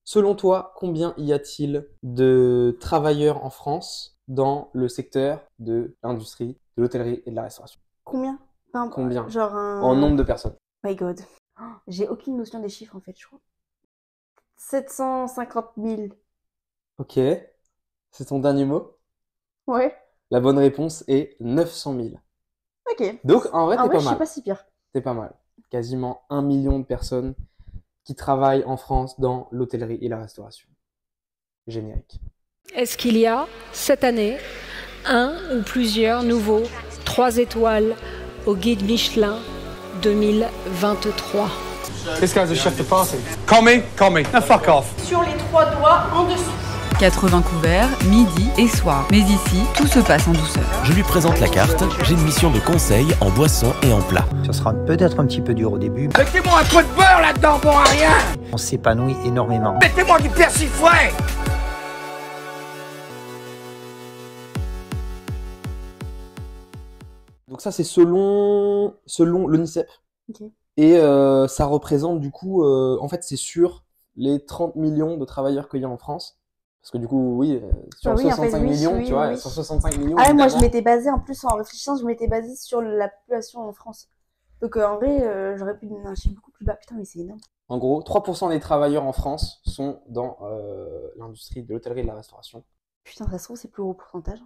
Selon toi, combien y a-t-il de travailleurs en France dans le secteur de l'industrie, de l'hôtellerie et de la restauration? Combien? Enfin, Combien? genre En un... nombre de personnes. My God. Oh, j'ai aucune notion des chiffres en fait, je crois. 750 000. Ok, c'est ton dernier mot. Ouais. La bonne réponse est 900 000. Ok. Donc en vrai, En t'es vrai, pas je suis mal. pas si pire. T'es pas mal. Quasiment 1 million de personnes qui travaillent en France dans l'hôtellerie et la restauration. Générique. Est-ce qu'il y a, cette année, un ou plusieurs nouveaux 3 étoiles au guide Michelin 2023? This guy's a chef de party. Call me, call me. Now fuck off. Sur les 3 doigts en dessous. 80 couverts, midi et soir. Mais ici, tout se passe en douceur. Je lui présente la carte, j'ai une mission de conseil en boisson et en plat. Ça sera peut-être un petit peu dur au début. Mettez-moi un peu de beurre là-dedans, bon à rien. On s'épanouit énormément. Mettez-moi du persil frais. Donc ça, c'est selon l'ONICEP. Ok. Et ça représente du coup, en fait, c'est sur les 30 millions de travailleurs qu'il y a en France. Parce que du coup, oui, sur Ah oui, en fait, 65 oui, millions, oui, tu vois, oui. sur 65 millions, Ah ouais, moi je évidemment. m'étais basée, en plus en réfléchissant, je m'étais basée sur la population en France. Donc en vrai, j'aurais pu donner un chiffre beaucoup plus bas. Putain, mais c'est énorme. En gros, 3% des travailleurs en France sont dans l'industrie de l'hôtellerie et de la restauration. Putain, ça se trouve, c'est plus gros pourcentage.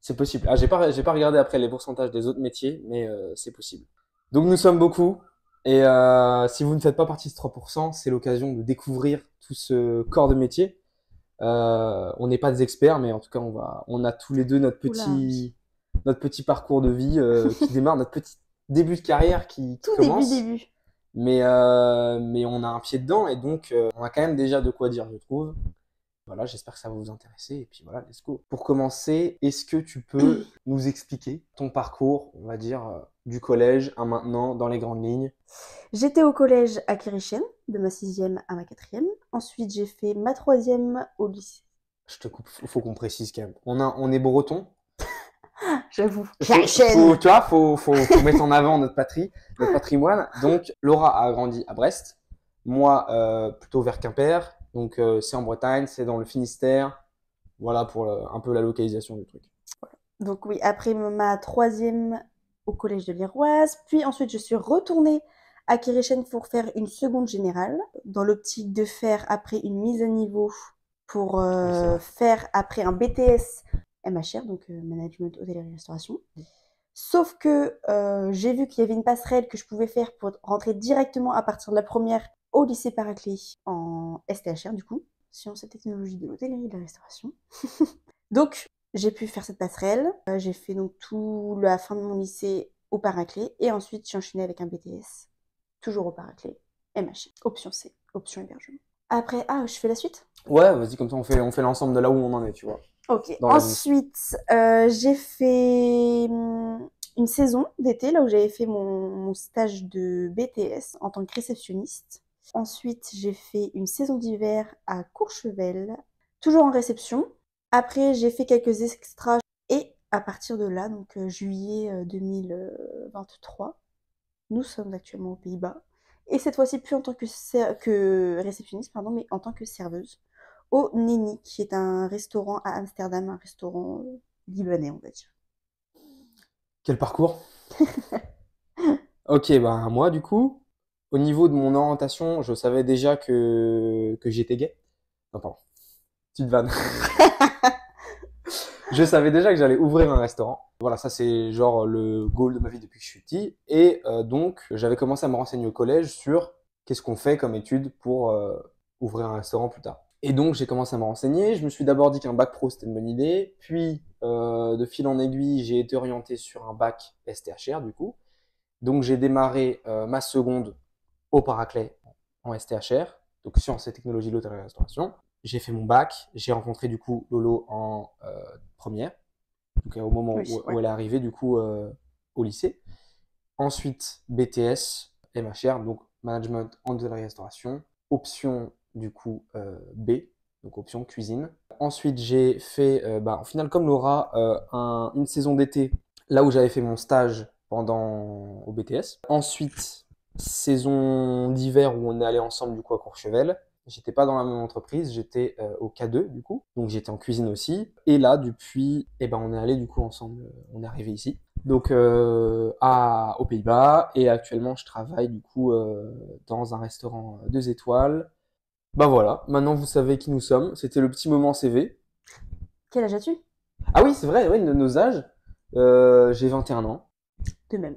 C'est possible. Ah, j'ai pas regardé après les pourcentages des autres métiers, mais c'est possible. Donc nous sommes beaucoup. Et si vous ne faites pas partie de ce 3%, c'est l'occasion de découvrir tout ce corps de métier. On n'est pas des experts, mais en tout cas, on a tous les deux notre petit parcours de vie qui démarre, notre petit début de carrière qui Tout commence. début. Mais on a un pied dedans et donc on a quand même déjà de quoi dire, je trouve. Voilà, j'espère que ça va vous intéresser et puis voilà, let's go. Pour commencer, est-ce que tu peux nous expliquer ton parcours, on va dire, du collège à maintenant dans les grandes lignes? J'étais au collège à Kérichen, de ma 6e à ma 4e. Ensuite, j'ai fait ma 3e au lycée. Je te coupe, faut qu'on précise quand même. On est breton. J'avoue. Tu vois, faut mettre en avant notre patrie, notre patrimoine. Donc, Laura a grandi à Brest. Moi, plutôt vers Quimper. Donc, c'est en Bretagne, c'est dans le Finistère. Voilà pour un peu la localisation du truc. Donc oui, après ma 3e au collège de l'Iroise. Puis ensuite, je suis retournée à Kérichen pour faire une seconde générale, dans l'optique de faire après une mise à niveau pour faire après un BTS MHR, donc Management Hôtellerie Restauration. Sauf que j'ai vu qu'il y avait une passerelle que je pouvais faire pour rentrer directement à partir de la première au lycée Paraclet en STHR du coup, Sciences et Technologies de l'Hôtellerie et de la Restauration. Donc j'ai pu faire cette passerelle. J'ai fait donc tout la fin de mon lycée au Paraclet et ensuite j'ai enchaîné avec un BTS, toujours au Paraclet, MH, option C, option hébergement. Après, je fais la suite? Ouais, vas-y, comme ça on fait l'ensemble de là où on en est, tu vois. Ok. Dans la vie. Ensuite, j'ai fait une saison d'été, là où j'avais fait mon stage de BTS en tant que réceptionniste. Ensuite, j'ai fait une saison d'hiver à Courchevel, toujours en réception. Après, j'ai fait quelques extras et à partir de là, donc juillet 2023, nous sommes actuellement aux Pays-Bas. Et cette fois-ci, plus en tant que réceptionniste, pardon, mais en tant que serveuse au Neni, qui est un restaurant à Amsterdam, un restaurant libanais, on va dire. Quel parcours? Ok, bah moi du coup, au niveau de mon orientation, je savais déjà que j'étais gay. Non, pardon. Petite vanne. Je savais déjà que j'allais ouvrir un restaurant. Voilà, ça c'est genre le goal de ma vie depuis que je suis petit. Et donc, j'avais commencé à me renseigner au collège sur qu'est-ce qu'on fait comme étude pour ouvrir un restaurant plus tard. Et donc, j'ai commencé à me renseigner. Je me suis d'abord dit qu'un bac pro, c'était une bonne idée. Puis, de fil en aiguille, j'ai été orienté sur un bac STHR, du coup. Donc, j'ai démarré ma seconde au Paraclet en STHR, donc Sciences et Technologies de l'Hôtellerie et la Restauration. J'ai fait mon bac. J'ai rencontré, du coup, Lolo en première, donc au moment où elle est arrivée, du coup, au lycée. Ensuite, BTS, MHR, donc Management en Hôtellerie et Restauration. Option du coup B, donc option cuisine. Ensuite, j'ai fait, au final, comme Laura, une saison d'été, là où j'avais fait mon stage pendant au BTS. Ensuite, saison d'hiver où on est allé ensemble du coup à Courchevel. J'étais pas dans la même entreprise, j'étais au K2 du coup, donc j'étais en cuisine aussi. Et là, depuis, on est allé du coup ensemble, on est arrivé ici. Donc aux Pays-Bas, et actuellement je travaille du coup dans un restaurant 2 étoiles. Bah voilà, maintenant vous savez qui nous sommes. C'était le petit moment CV. Quel âge as-tu? Ah oui, c'est vrai, ouais, nos âges. J'ai 21 ans. De même.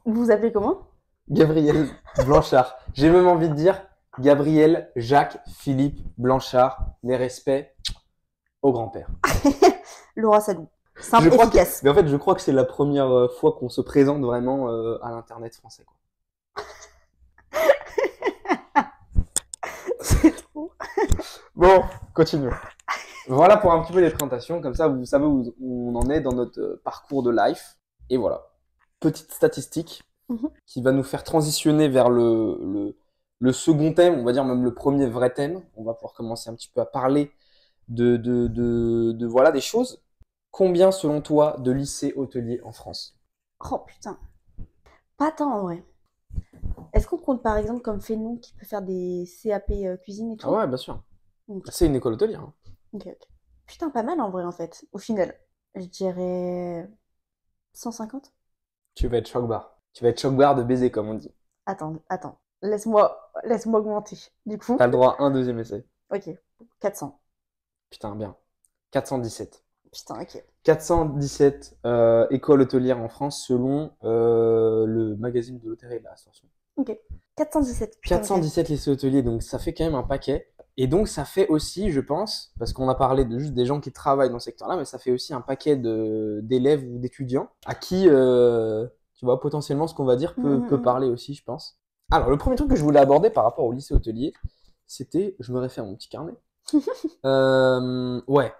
Vous vous appelez comment? Gabriel Blanchard. J'ai même envie de dire Gabriel Jacques Philippe Blanchard. Mes respects au grand-père. Laura Salou. Simple, efficace. Mais en fait, je crois que c'est la première fois qu'on se présente vraiment à l'internet français, quoi. C'est trop. Bon, continuons. Voilà pour un petit peu les présentations. Comme ça, vous savez où on en est dans notre parcours de life. Et voilà. Petite statistique qui va nous faire transitionner vers le second thème, on va dire même le premier vrai thème. On va pouvoir commencer un petit peu à parler de voilà des choses. Combien, selon toi, de lycées hôteliers en France? Oh putain. Pas tant en vrai. Est-ce qu'on compte par exemple comme Fénon qui peut faire des CAP cuisine et tout? Ah ouais, bien sûr. Ok. C'est une école hôtelière. Hein. Ok. Putain, pas mal en vrai en fait. Au final, je dirais 150. Tu vas être choc-bar. Tu vas être choc-bar de baiser, comme on dit. Attends. Laisse-moi augmenter. Du coup. T'as le droit à un deuxième essai. Ok. 400. Putain, bien. 417. Putain, ok. 417 écoles hôtelières en France selon le magazine de l'hôtellerie et de la restauration. Ok. 417. Putain, 417 lycées hôteliers, donc ça fait quand même un paquet. Et donc ça fait aussi, je pense, parce qu'on a parlé de juste des gens qui travaillent dans ce secteur-là, mais ça fait aussi un paquet d'élèves ou d'étudiants à qui, tu vois, potentiellement ce qu'on va dire peut parler aussi, je pense. Alors, le premier truc que je voulais aborder par rapport au lycée hôtelier, c'était, je me réfère à mon petit carnet. Ouais.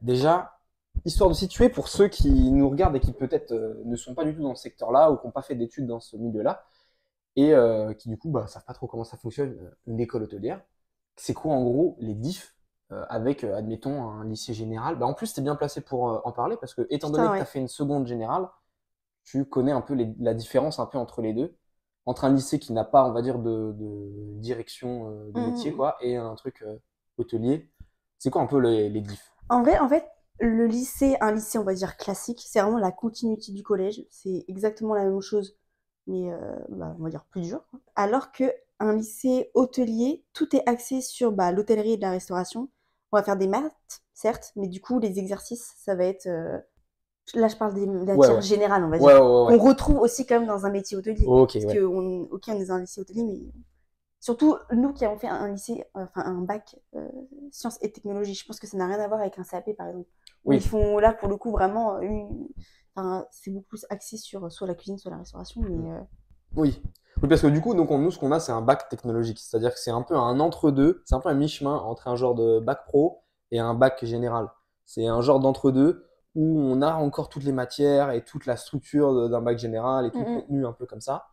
Déjà, histoire de situer pour ceux qui nous regardent et qui peut-être ne sont pas du tout dans ce secteur-là ou qui n'ont pas fait d'études dans ce milieu-là et qui du coup savent pas trop comment ça fonctionne une école hôtelière. C'est quoi en gros les diffs avec, admettons, un lycée général? En plus, t'es bien placé pour en parler parce que étant donné que tu as fait une seconde générale, tu connais un peu la différence un peu entre les deux. Entre un lycée qui n'a pas, on va dire, de direction de métier, quoi, et un truc hôtelier. C'est quoi un peu les diffs? En vrai, un lycée, on va dire classique, c'est vraiment la continuité du collège. C'est exactement la même chose, mais on va dire plus dur, quoi. Alors que un lycée hôtelier, tout est axé sur l'hôtellerie et de la restauration. On va faire des maths, certes, mais du coup, les exercices, ça va être... Là, je parle des matières générales, on va dire. Ouais. On retrouve aussi quand même dans un métier hôtelier. Ok, parce que on est dans un lycée hôtelier, mais surtout nous qui avons fait un lycée, un bac sciences et technologies. Je pense que ça n'a rien à voir avec un CAP, par exemple. Où ils font là, pour le coup, vraiment c'est beaucoup plus axé sur soit la cuisine, soit la restauration. Mais, Oui, parce que du coup, donc, nous, ce qu'on a, c'est un bac technologique. C'est-à-dire que c'est un peu un entre-deux. C'est un peu un mi-chemin entre un genre de bac pro et un bac général. C'est un genre d'entre-deux où on a encore toutes les matières et toute la structure d'un bac général et tout le contenu un peu comme ça.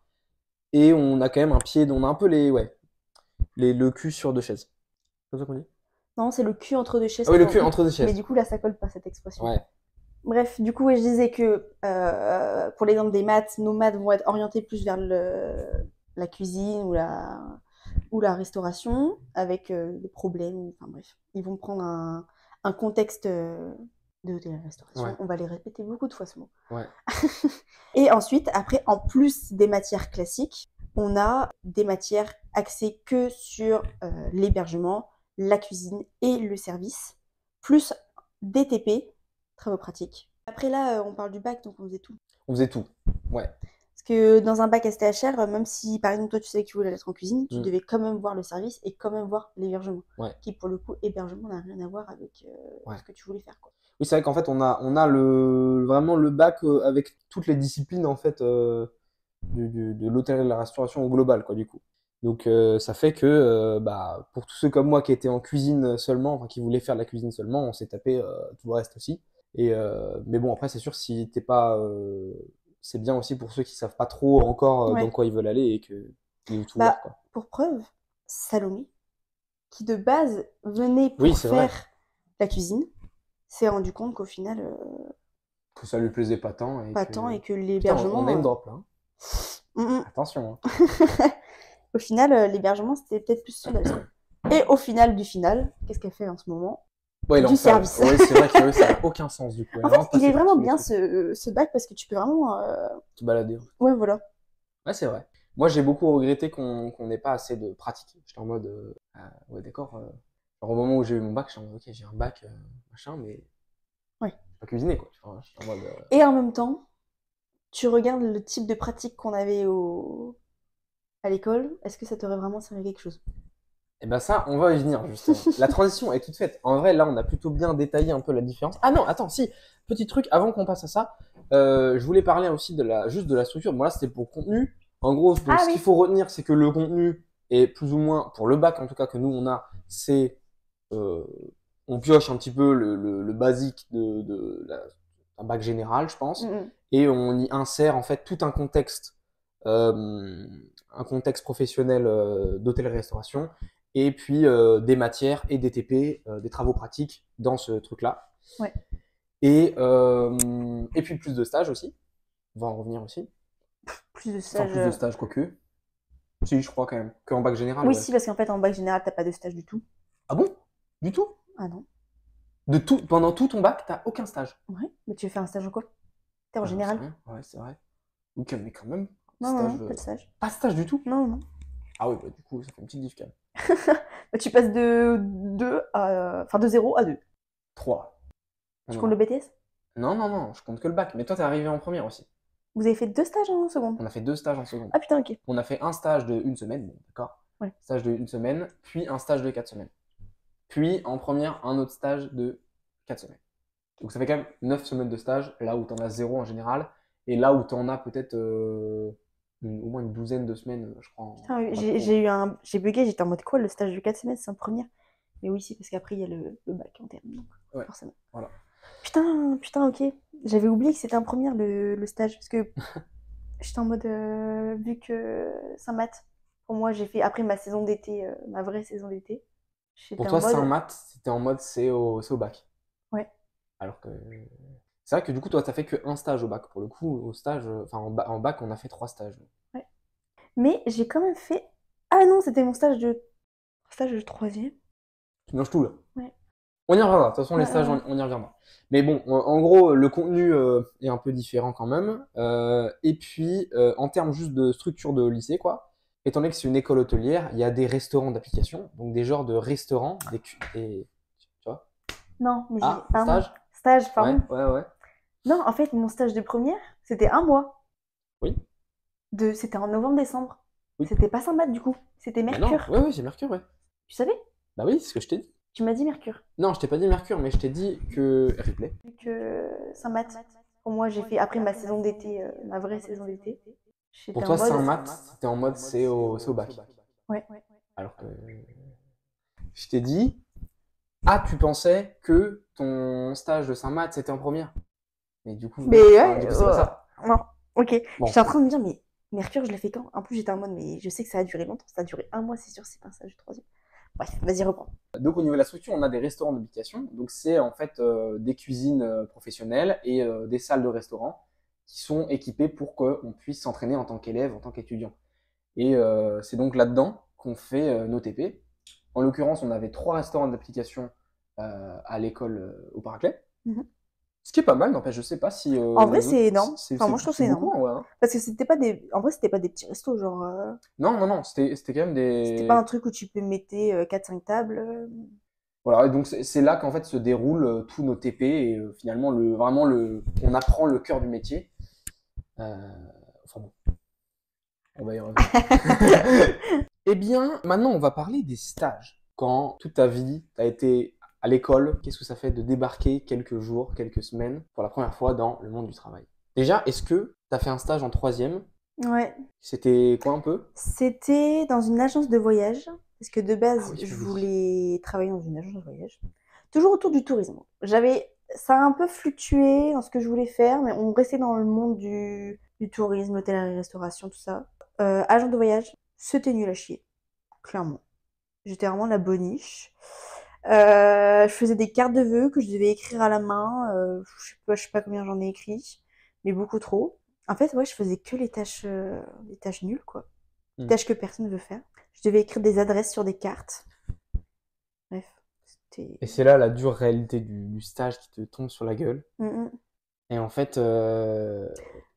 Et on a quand même un pied, on a un peu le cul sur deux chaises. C'est comme ça qu'on dit? Non, c'est le cul entre deux chaises. Ah oui, le cul entre deux chaises. Mais du coup, là, ça colle pas, cette expression. Ouais. Bref, du coup, je disais que pour l'exemple des maths, nos maths vont être orientées plus vers la cuisine ou la restauration, avec des problèmes. Enfin bref, ils vont prendre un contexte de la restauration. Ouais. On va les répéter beaucoup de fois ce mot. Ouais. Et ensuite, après, en plus des matières classiques, on a des matières axées que sur l'hébergement, la cuisine et le service, plus des TP, travaux pratiques. Après là, on parle du bac, donc on faisait tout. On faisait tout, ouais. Parce que dans un bac STHR, même si par exemple toi tu savais que tu voulais être en cuisine, tu devais quand même voir le service et quand même voir l'hébergement. Ouais. Qui pour le coup, hébergement n'a rien à voir avec ce que tu voulais faire, quoi. Oui, c'est vrai qu'en fait, on a vraiment le bac avec toutes les disciplines en fait de l'hôtellerie et de la restauration au global, quoi, du coup. Donc ça fait que pour tous ceux comme moi qui étaient en cuisine seulement, enfin qui voulaient faire de la cuisine seulement, on s'est tapé tout le reste aussi. Mais bon, après c'est sûr, si t'es pas, c'est bien aussi pour ceux qui savent pas trop encore dans quoi ils veulent aller et que ils veulent tout voir, quoi. Pour preuve, Salomé, qui de base venait pour faire vrai. la cuisine, s'est rendu compte qu'au final que ça lui plaisait pas tant et que l'hébergement. On name drop là. Attention. Au final, l'hébergement c'était peut-être plus son Et au final du final, qu'est-ce qu'elle fait en ce moment? Ouais, il est Du en salle. service. Ouais, c'est vrai que ça n'a aucun sens du coup. En fait, il est vraiment bien ce bac parce que tu peux vraiment... te balader. Ouais, voilà. Ouais, c'est vrai. Moi, j'ai beaucoup regretté qu'on n'ait pas assez de pratique. J'étais en mode, ouais, d'accord. Genre, au moment où j'ai eu mon bac, j'étais en mode, ok, j'ai un bac, machin, mais Ouais. je peux pas cuisiner, quoi. Enfin, j'étais en mode, Et en même temps, tu regardes le type de pratique qu'on avait à l'école, est-ce que ça t'aurait vraiment servi à quelque chose? eh ben ça, on va y venir, justement. La transition est toute faite. En vrai, là, on a plutôt bien détaillé un peu la différence. Ah non, attends, si, petit truc, avant qu'on passe à ça, je voulais parler aussi juste de la structure. Bon, là, c'était pour le contenu. En gros, donc, ce qu'il faut retenir, c'est que le contenu est plus ou moins, pour le bac en tout cas que nous, on a, c'est, on pioche un petit peu le basique un bac général, je pense, et on y insère en fait tout un contexte professionnel d'hôtellerie-restauration, et puis des matières et des TP, des travaux pratiques dans ce truc-là. Ouais. Et puis plus de stages aussi. On va en revenir aussi. Plus de Enfin, stages. plus de stages, quoique. Si, je crois quand même. Qu'en bac général. Oui, ouais. si, parce qu'en fait, en bac général, t'as pas de stage du tout. Ah bon? Du tout? Ah non. Pendant tout ton bac, t'as aucun stage? Ouais, mais tu veux faire un stage en quoi? T'es en Ah, j'en sais général? rien. Ouais, c'est vrai. Ok, mais quand même. Non, Stage, non, pas de stage. Pas de stage du tout? Non, non. Ah oui, bah du coup, ça fait une petite diff quand même. Bah, tu passes de 0 à 2. 3. Tu comptes le BTS? Non, je compte que le bac. Mais toi, t'es arrivé en première aussi. Vous avez fait 2 stages en seconde? On a fait 2 stages en seconde. Ah putain, ok. On a fait un stage de 1 semaine, bon, d'accord. Ouais. Stage de 1 semaine, puis un stage de 4 semaines. Puis en première, un autre stage de 4 semaines. Donc ça fait quand même 9 semaines de stage, là où t'en as 0 en général, et là où t'en as peut-être au moins une douzaine de semaines, je crois. Putain, j'ai bugué, j'étais en mode quoi, le stage de 4 semaines, c'est en première? Mais oui, si, parce qu'après, il y a le bac en termes, donc Ouais, forcément. voilà. Putain, ok. J'avais oublié que c'était en première le stage, parce que j'étais en mode, vu que Saint-Math, pour moi, j'ai fait après ma saison d'été, ma vraie saison d'été. Pour toi, Saint-Math, c'était en mode c'est au bac. Ouais. Alors que c'est vrai que du coup, toi, t'as fait qu'un stage au bac. Pour le coup, au stage, enfin en bac, on a fait 3 stages. Ouais. Mais j'ai quand même fait. Ah non, c'était mon stage de 3e. Tu mélanges tout là. Ouais. On y reviendra. De toute façon, les stages, ouais. on y reviendra. Mais bon, en gros, le contenu est un peu différent quand même. Et puis, en termes juste de structure de lycée, quoi. Étant donné que c'est une école hôtelière, il y a des restaurants d'application, donc des genres de restaurants, tu vois. Non, mais Ah, pardon. stage. Stage, pardon. Ouais. Non, en fait, mon stage de première, c'était 1 mois. Oui. C'était en novembre-décembre. Oui. C'était pas Saint-Math du coup, c'était Mercure. Oui, c'est Mercure, ouais. Tu savais? Bah oui, c'est ce que je t'ai dit. Tu m'as dit Mercure. Non, je t'ai pas dit Mercure, mais je t'ai dit que. Replay. Vu que Saint-Math, pour moi, j'ai fait après ma saison d'été, ma vraie saison d'été. Pour toi, Saint-Math, c'était en mode c'est au bac. Ouais. Alors que. Je t'ai dit. Ah, tu pensais que ton stage de Saint-Math, c'était en première. Mais du coup. Mais ouais, du coup, c'est pas ça. Non, ok. Bon. J'étais en train de me dire, mais Mercure, je l'ai fait quand? En plus, j'étais en mode, mais je sais que ça a duré longtemps. Ça a duré 1 mois, c'est sûr, c'est pas un stage de 3e. Bref, vas-y, reprends. Donc, au niveau de la structure, on a des restaurants d'habitation. Donc, c'est en fait des cuisines professionnelles et des salles de restaurant qui sont équipées pour qu'on puisse s'entraîner en tant qu'élève, en tant qu'étudiant. Et c'est donc là-dedans qu'on fait nos TP. En l'occurrence, on avait 3 restaurants d'application à l'école au Paraclet. Ce qui est pas mal, n'empêche, je sais pas si. En vrai, c'est énorme. Enfin, moi, je trouve que c'est énorme. Beaucoup, hein. Parce que c'était pas des. En vrai, c'était pas des petits restos, genre. Non, c'était quand même des. C'était pas un truc où tu peux mettre 4-5 tables. Voilà, et donc c'est là qu'en fait se déroulent tous nos TP et finalement on apprend le cœur du métier. Enfin bon, on va y revenir. Eh bien, maintenant on va parler des stages. Quand toute ta vie t'as été à l'école, qu'est-ce que ça fait de débarquer quelques jours, quelques semaines pour la première fois dans le monde du travail? Déjà, est-ce que t'as fait un stage en 3e? Ouais. C'était quoi un peu? C'était dans une agence de voyage. Parce que de base, oui, je voulais travailler dans une agence de voyage. Toujours autour du tourisme. Ça a un peu fluctué dans ce que je voulais faire, mais on restait dans le monde du tourisme, l'hôtellerie-restauration, tout ça. Agent de voyage, c'était nul à chier. Clairement. J'étais vraiment la boniche. Je faisais des cartes de vœux que je devais écrire à la main. Je sais pas combien j'en ai écrit, mais beaucoup trop. En fait, ouais, je faisais que les tâches nulles, quoi. Les tâches que personne ne veut faire. Je devais écrire des adresses sur des cartes. Et c'est là la dure réalité du stage qui te tombe sur la gueule. Mm. Et en fait,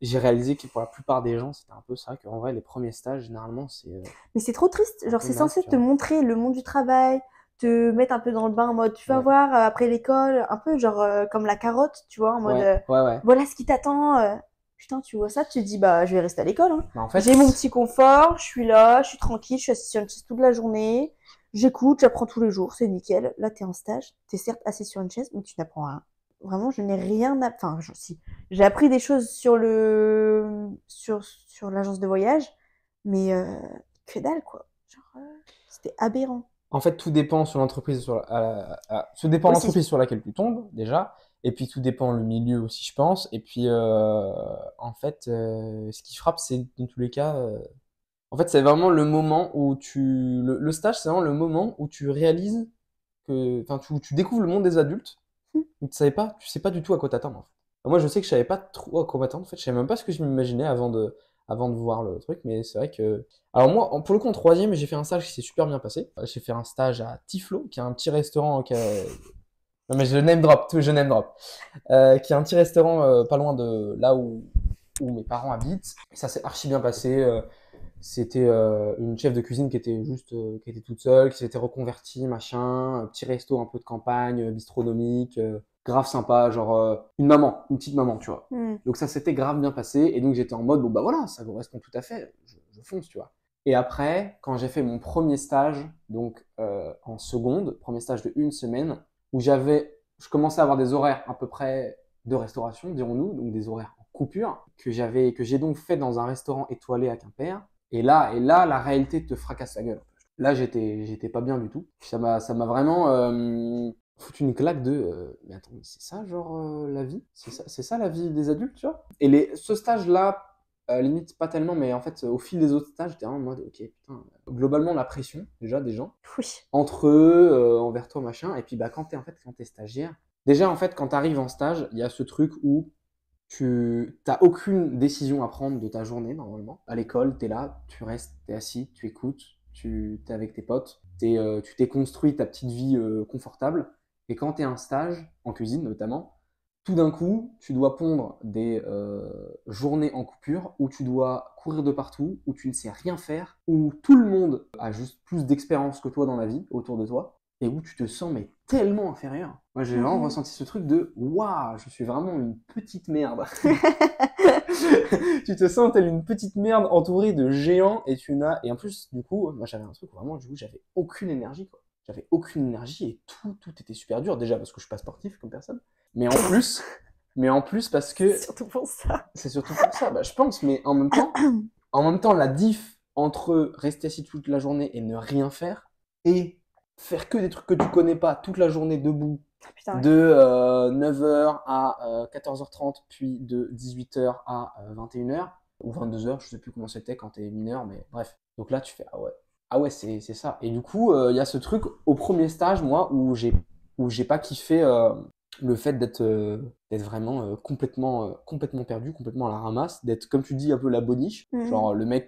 j'ai réalisé que pour la plupart des gens, c'était un peu ça, qu'en vrai, les premiers stages, généralement, c'est... Mais c'est trop triste. Genre, peu c'est naze, censé tu te vois. montrer le monde du travail, te mettre un peu dans le bain en mode, tu vas Ouais. voir, après l'école, un peu genre comme la carotte, tu vois, en mode, Ouais. voilà ce qui t'attend. Putain, tu vois ça, tu te dis, bah, je vais rester à l'école. Hein. Mais en fait, J'ai mon petit confort, je suis là, je suis tranquille, je suis assise sur une chaise toute la journée, j'écoute, j'apprends tous les jours, c'est nickel. Là, t'es en stage, t'es certes assis sur une chaise, mais tu n'apprends rien. Vraiment, je n'ai rien à... Enfin, si, j'ai appris des choses sur sur l'agence de voyage, mais que dalle, quoi. Genre, c'était aberrant. En fait, tout dépend sur l'entreprise tout dépend de Aussi. l'entreprise sur laquelle tu tombes, déjà. Et puis, tout dépend le milieu aussi, je pense. Et puis, en fait, ce qui frappe, c'est, dans tous les cas... En fait, c'est vraiment le moment où le stage, c'est vraiment le moment où tu réalises que... Enfin, tu découvres le monde des adultes. Tu sais pas du tout à quoi t'attendre, en fait. Moi, je sais que je savais pas trop à quoi m'attendre. En fait, je savais même pas ce que je m'imaginais avant de voir le truc. Mais c'est vrai que... Alors moi, pour le coup, en troisième, j'ai fait un stage qui s'est super bien passé. J'ai fait un stage à Tiflo, qui est un petit restaurant Non, mais je name drop. Qui est un petit restaurant pas loin de là où mes parents habitent. Et ça s'est archi bien passé. C'était une chef de cuisine qui était qui était toute seule, qui s'était reconvertie, machin. Un petit resto un peu de campagne, bistronomique, grave sympa, genre une petite maman, tu vois. Donc ça s'était grave bien passé. Et donc j'étais en mode, bon bah voilà, ça correspond tout à fait. Je fonce, tu vois. Et après, quand j'ai fait mon premier stage, donc en seconde, premier stage de 1 semaine, où je commençais à avoir des horaires à peu près de restauration, dirons-nous, donc des horaires en coupure, que j'ai donc fait dans un restaurant étoilé à Quimper. Et là, la réalité te fracasse la gueule. Là, j'étais pas bien du tout. Ça m'a vraiment foutu une claque mais attends, c'est ça, genre, la vie? C'est ça la vie des adultes, tu vois? Et ce stage-là, limite pas tellement, mais en fait, au fil des autres stages, j'étais vraiment en mode, ok, putain, globalement, la pression, déjà, des gens, Oui. entre eux, envers toi, machin, et puis, bah, quand t'es stagiaire, déjà, en fait, quand t'arrives en stage, il y a ce truc où tu n'as aucune décision à prendre de ta journée, normalement. À l'école, t'es là, tu restes, t'es assis, tu écoutes, t'es avec tes potes, tu t'es construit ta petite vie confortable. Et quand t'es en stage, en cuisine notamment, tout d'un coup, tu dois pondre des journées en coupure où tu dois courir de partout, où tu ne sais rien faire, où tout le monde a juste plus d'expérience que toi dans la vie, autour de toi, et où tu te sens mais tellement inférieur. Moi, j'ai vraiment ressenti ce truc de waouh, je suis vraiment une petite merde. Tu te sens telle une petite merde entourée de géants et en plus, du coup, moi j'avais un truc où vraiment, du coup, j'avais aucune énergie, quoi. J'avais aucune énergie et tout était super dur. Déjà parce que je suis pas sportif comme personne, mais en plus parce que C'est surtout pour ça. c'est surtout pour ça, bah, je pense, mais en même temps, la diff entre rester assis toute la journée et ne rien faire et faire que des trucs que tu connais pas toute la journée debout, Putain, ouais. de 9h à 14h30, puis de 18h à 21h, ou 22h, je sais plus comment c'était quand t'es mineur, mais bref. Donc là, tu fais, ah ouais, c'est ça. Et du coup, il y a ce truc au premier stage, moi, où j'ai pas kiffé le fait d'être vraiment complètement perdu, complètement à la ramasse, d'être, comme tu dis, un peu la boniche, genre le mec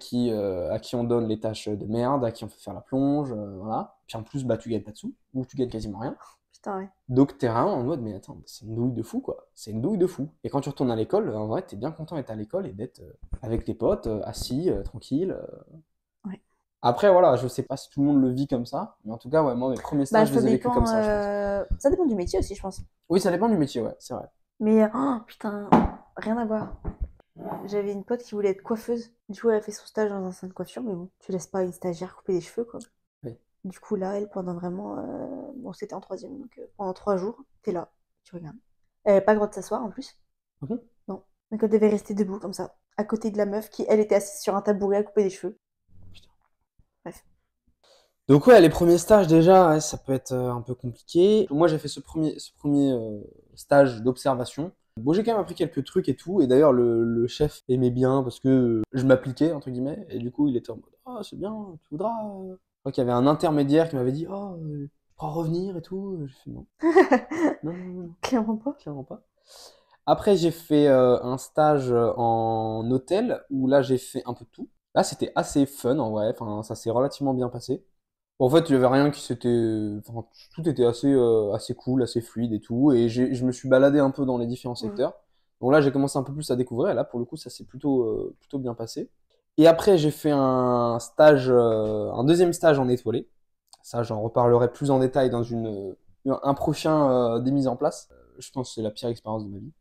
à qui on donne les tâches de merde, à qui on fait faire la plonge, voilà. Puis en plus, bah, tu gagnes pas de sous, ou tu gagnes quasiment rien. Putain, ouais. Donc t'es vraiment en mode, mais attends, c'est une douille de fou, quoi. C'est une douille de fou. Et quand tu retournes à l'école, en vrai, t'es bien content d'être à l'école et d'être avec tes potes, assis, tranquille. Ouais. Après, voilà, je sais pas si tout le monde le vit comme ça, mais en tout cas, ouais, moi, mes premiers stages, je les ai vécus comme ça, je pense. Ça dépend du métier aussi, je pense. Oui, ça dépend du métier, ouais, c'est vrai. Mais, putain, rien à voir. J'avais une pote qui voulait être coiffeuse. Du coup, elle a fait son stage dans un salon de coiffure, mais bon, tu laisses pas une stagiaire couper les cheveux, quoi. Oui. Du coup, là, elle, pendant vraiment... Bon, c'était en troisième, donc pendant 3 jours, t'es là, tu regardes. Elle avait pas le droit de s'asseoir, en plus. Ah bon ? Non. Donc, elle devait rester debout, comme ça, à côté de la meuf qui, elle, était assise sur un tabouret à couper les cheveux. Putain. Bref. Donc ouais, les premiers stages déjà, ouais, ça peut être un peu compliqué. Moi, j'ai fait ce premier stage d'observation. Bon, j'ai quand même appris quelques trucs et tout, et d'ailleurs le chef aimait bien parce que je m'appliquais entre guillemets, et du coup il était en mode ah c'est bien, tu voudras. Je crois qu'il y avait un intermédiaire qui m'avait dit tu pourras revenir et tout. J'ai fait non. Non. Clairement pas. Clairement pas. Après j'ai fait un stage en hôtel où là j'ai fait un peu de tout. Là c'était assez fun en vrai, enfin ça s'est relativement bien passé. En fait, il y avait rien qui s'était... Enfin, tout était assez cool, assez fluide et tout. Et je me suis baladé un peu dans les différents secteurs. Donc là, j'ai commencé un peu plus à découvrir. Et là, pour le coup, ça s'est plutôt bien passé. Et après, j'ai fait un deuxième stage en étoilé. Ça, j'en reparlerai plus en détail dans un prochain des mises en place. Je pense que c'est la pire expérience de ma vie.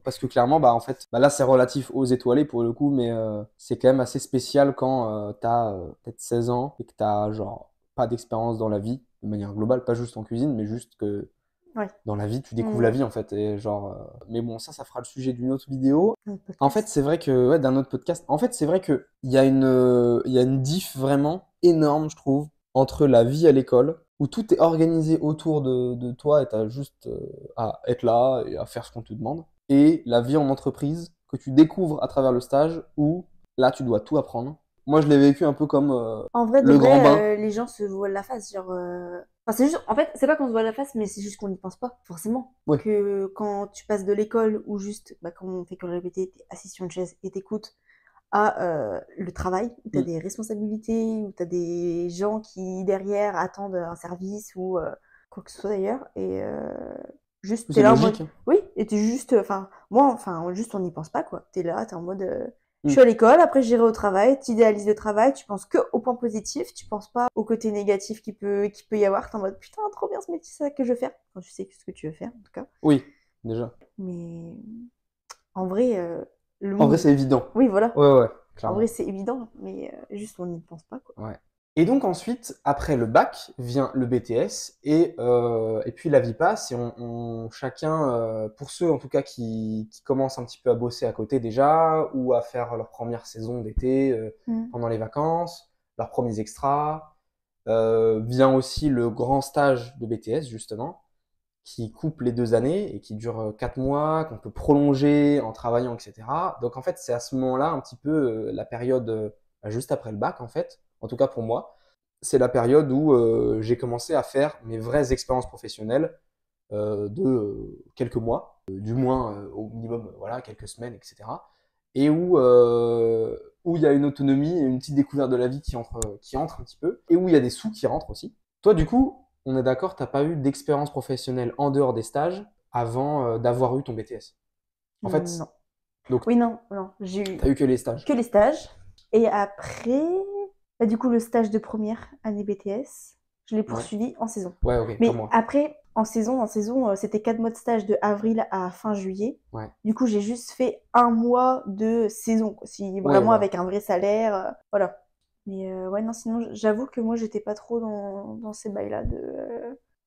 Parce que clairement, bah en fait, bah là c'est relatif aux étoilés pour le coup, mais c'est quand même assez spécial quand t'as peut-être 16 ans et que t'as genre pas d'expérience dans la vie de manière globale, pas juste en cuisine, mais juste que dans la vie tu découvres la vie en fait. Et genre, mais bon, ça fera le sujet d'une autre vidéo. En fait, c'est vrai que ouais, d'un autre podcast. En fait, c'est vrai que il y a une diff vraiment énorme, je trouve, entre la vie à l'école où tout est organisé autour de toi et t'as juste à être là et à faire ce qu'on te demande, et la vie en entreprise que tu découvres à travers le stage où là tu dois tout apprendre. Moi je l'ai vécu un peu comme En vrai, le grand bain. les gens se voilent la face, genre. Enfin, c'est juste, en fait, c'est pas qu'on se voit la face, mais c'est juste qu'on n'y pense pas, forcément. Ouais. Que quand tu passes de l'école où juste, bah, comme on fait que le répéter, t'es assis sur une chaise et t'écoutes, à le travail, où t'as des responsabilités, où t'as des gens qui derrière attendent un service ou quoi que ce soit d'ailleurs, et juste t'es C'est là en logique. mode, oui, et t'es juste, juste on n'y pense pas quoi. T'es là, t'es en mode, je suis à l'école, après j'irai au travail, t'idéalises le travail, tu penses que au point positif, tu penses pas au côté négatif qui peut y avoir, t'es en mode putain trop bien ce métier, c'est ça que je veux faire. Quand tu sais ce que tu veux faire en tout cas. Oui, déjà. Mais en vrai, En vrai, c'est évident. oui, voilà. Ouais, En clairement. vrai, c'est évident, mais juste on n'y pense pas, quoi. Ouais. Et donc ensuite, après le bac, vient le BTS et puis la vie passe et chacun, pour ceux en tout cas qui commencent un petit peu à bosser à côté déjà ou à faire leur première saison d'été pendant les vacances, leurs premiers extras, vient aussi le grand stage de BTS justement qui coupe les 2 années et qui dure 4 mois, qu'on peut prolonger en travaillant, etc. Donc en fait, c'est à ce moment-là un petit peu la période juste après le bac en fait. En tout cas pour moi, c'est la période où j'ai commencé à faire mes vraies expériences professionnelles de quelques mois, du moins au minimum voilà quelques semaines, etc. Et où il y a une autonomie et une petite découverte de la vie qui entre un petit peu, et où il y a des sous qui rentrent aussi. Toi, du coup, on est d'accord, t'as pas eu d'expérience professionnelle en dehors des stages avant d'avoir eu ton BTS. En fait, non. Donc, oui, non, j'ai eu t'as eu que les stages. que les stages. Et après, bah, du coup, le stage de première année BTS, je l'ai poursuivi en saison. Ouais, ok, Mais comme moi. après, en saison, c'était 4 mois de stage de avril à fin juillet. Ouais. Du coup, j'ai juste fait 1 mois de saison, quoi. Si vraiment voilà. avec un vrai salaire, voilà. Mais ouais, non, sinon, j'avoue que moi, j'étais pas trop dans ces bails-là de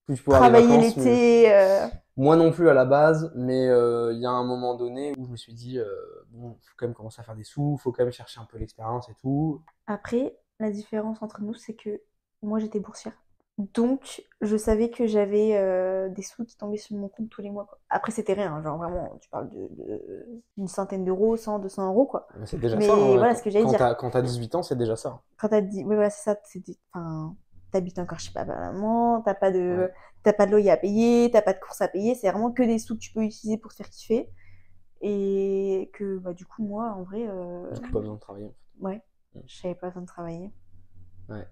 Tu peux avoir des travailler vacances, l'été. moi non plus à la base, mais il y a un moment donné où je me suis dit, bon, faut quand même commencer à faire des sous, faut quand même chercher un peu l'expérience et tout. Après, la différence entre nous, c'est que moi, j'étais boursière. Donc, je savais que j'avais des sous qui tombaient sur mon compte tous les mois, quoi. Après, c'était rien, genre vraiment, tu parles d'une centaine d'euros, 100, 200 euros, quoi. Mais c'est déjà Mais ça. Hein, voilà ce que j'allais dire. Quand t'as 18 ans, c'est déjà ça. Quand t'as dit, oui, voilà, c'est ça, enfin, t'habites encore chez papa, maman, t'as pas de loyer à payer, t'as pas de courses à payer, c'est vraiment que des sous que tu peux utiliser pour te faire kiffer. Et que, bah, du coup, moi, en vrai. Du coup, pas besoin de travailler. Ouais, j'avais pas besoin de travailler. Ouais.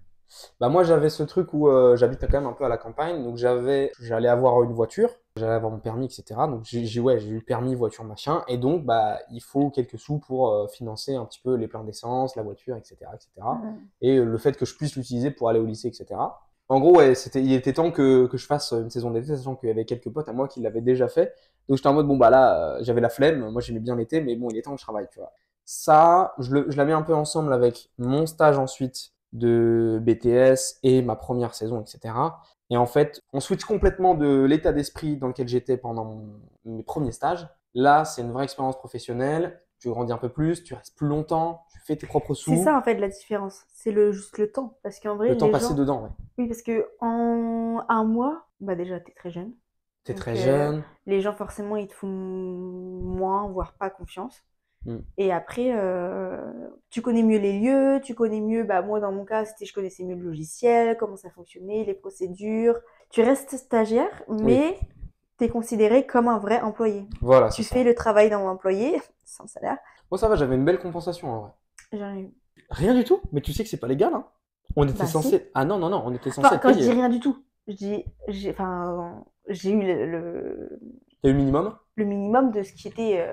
Bah moi j'avais ce truc où j'habite quand même un peu à la campagne, donc j'allais avoir une voiture, j'allais avoir mon permis, etc. Donc j'ai eu le permis voiture machin, et donc bah il faut quelques sous pour financer un petit peu les pleins d'essence, la voiture, etc., etc. Et le fait que je puisse l'utiliser pour aller au lycée, etc. En gros ouais, il était temps que je fasse une saison d'été, sachant qu'il y avait quelques potes à moi qui l'avaient déjà fait. Donc j'étais en mode bon bah là j'avais la flemme, moi j'aimais bien l'été, mais bon il est temps que je travaille, tu vois. Ça, je la mets un peu ensemble avec mon stage ensuite de BTS et ma première saison, etc. Et en fait, on switch complètement de l'état d'esprit dans lequel j'étais pendant mes premiers stages. Là, c'est une vraie expérience professionnelle. Tu grandis un peu plus, tu restes plus longtemps, tu fais tes propres sous. C'est ça en fait la différence. C'est juste le temps. Parce qu'en vrai, le temps passé dedans, ouais. Oui, parce que en 1 mois, bah déjà, t'es très jeune. T'es très jeune. Les gens, forcément, ils te font moins, voire pas confiance. Et après, tu connais mieux les lieux, tu connais mieux, bah moi dans mon cas, je connaissais mieux le logiciel, comment ça fonctionnait, les procédures. Tu restes stagiaire, mais t'es considéré comme un vrai employé. Voilà, tu fais le travail d'un employé, sans salaire. Bon, ça va, j'avais une belle compensation en vrai. J'en ai eu. Rien du tout? Mais tu sais que c'est pas légal, hein? On était Bah, censé. si. Ah non, non, non, on était censé Enfin, être quand je dis payé. rien du tout, je dis, j'ai eu T'as eu le minimum? le minimum de ce qui était.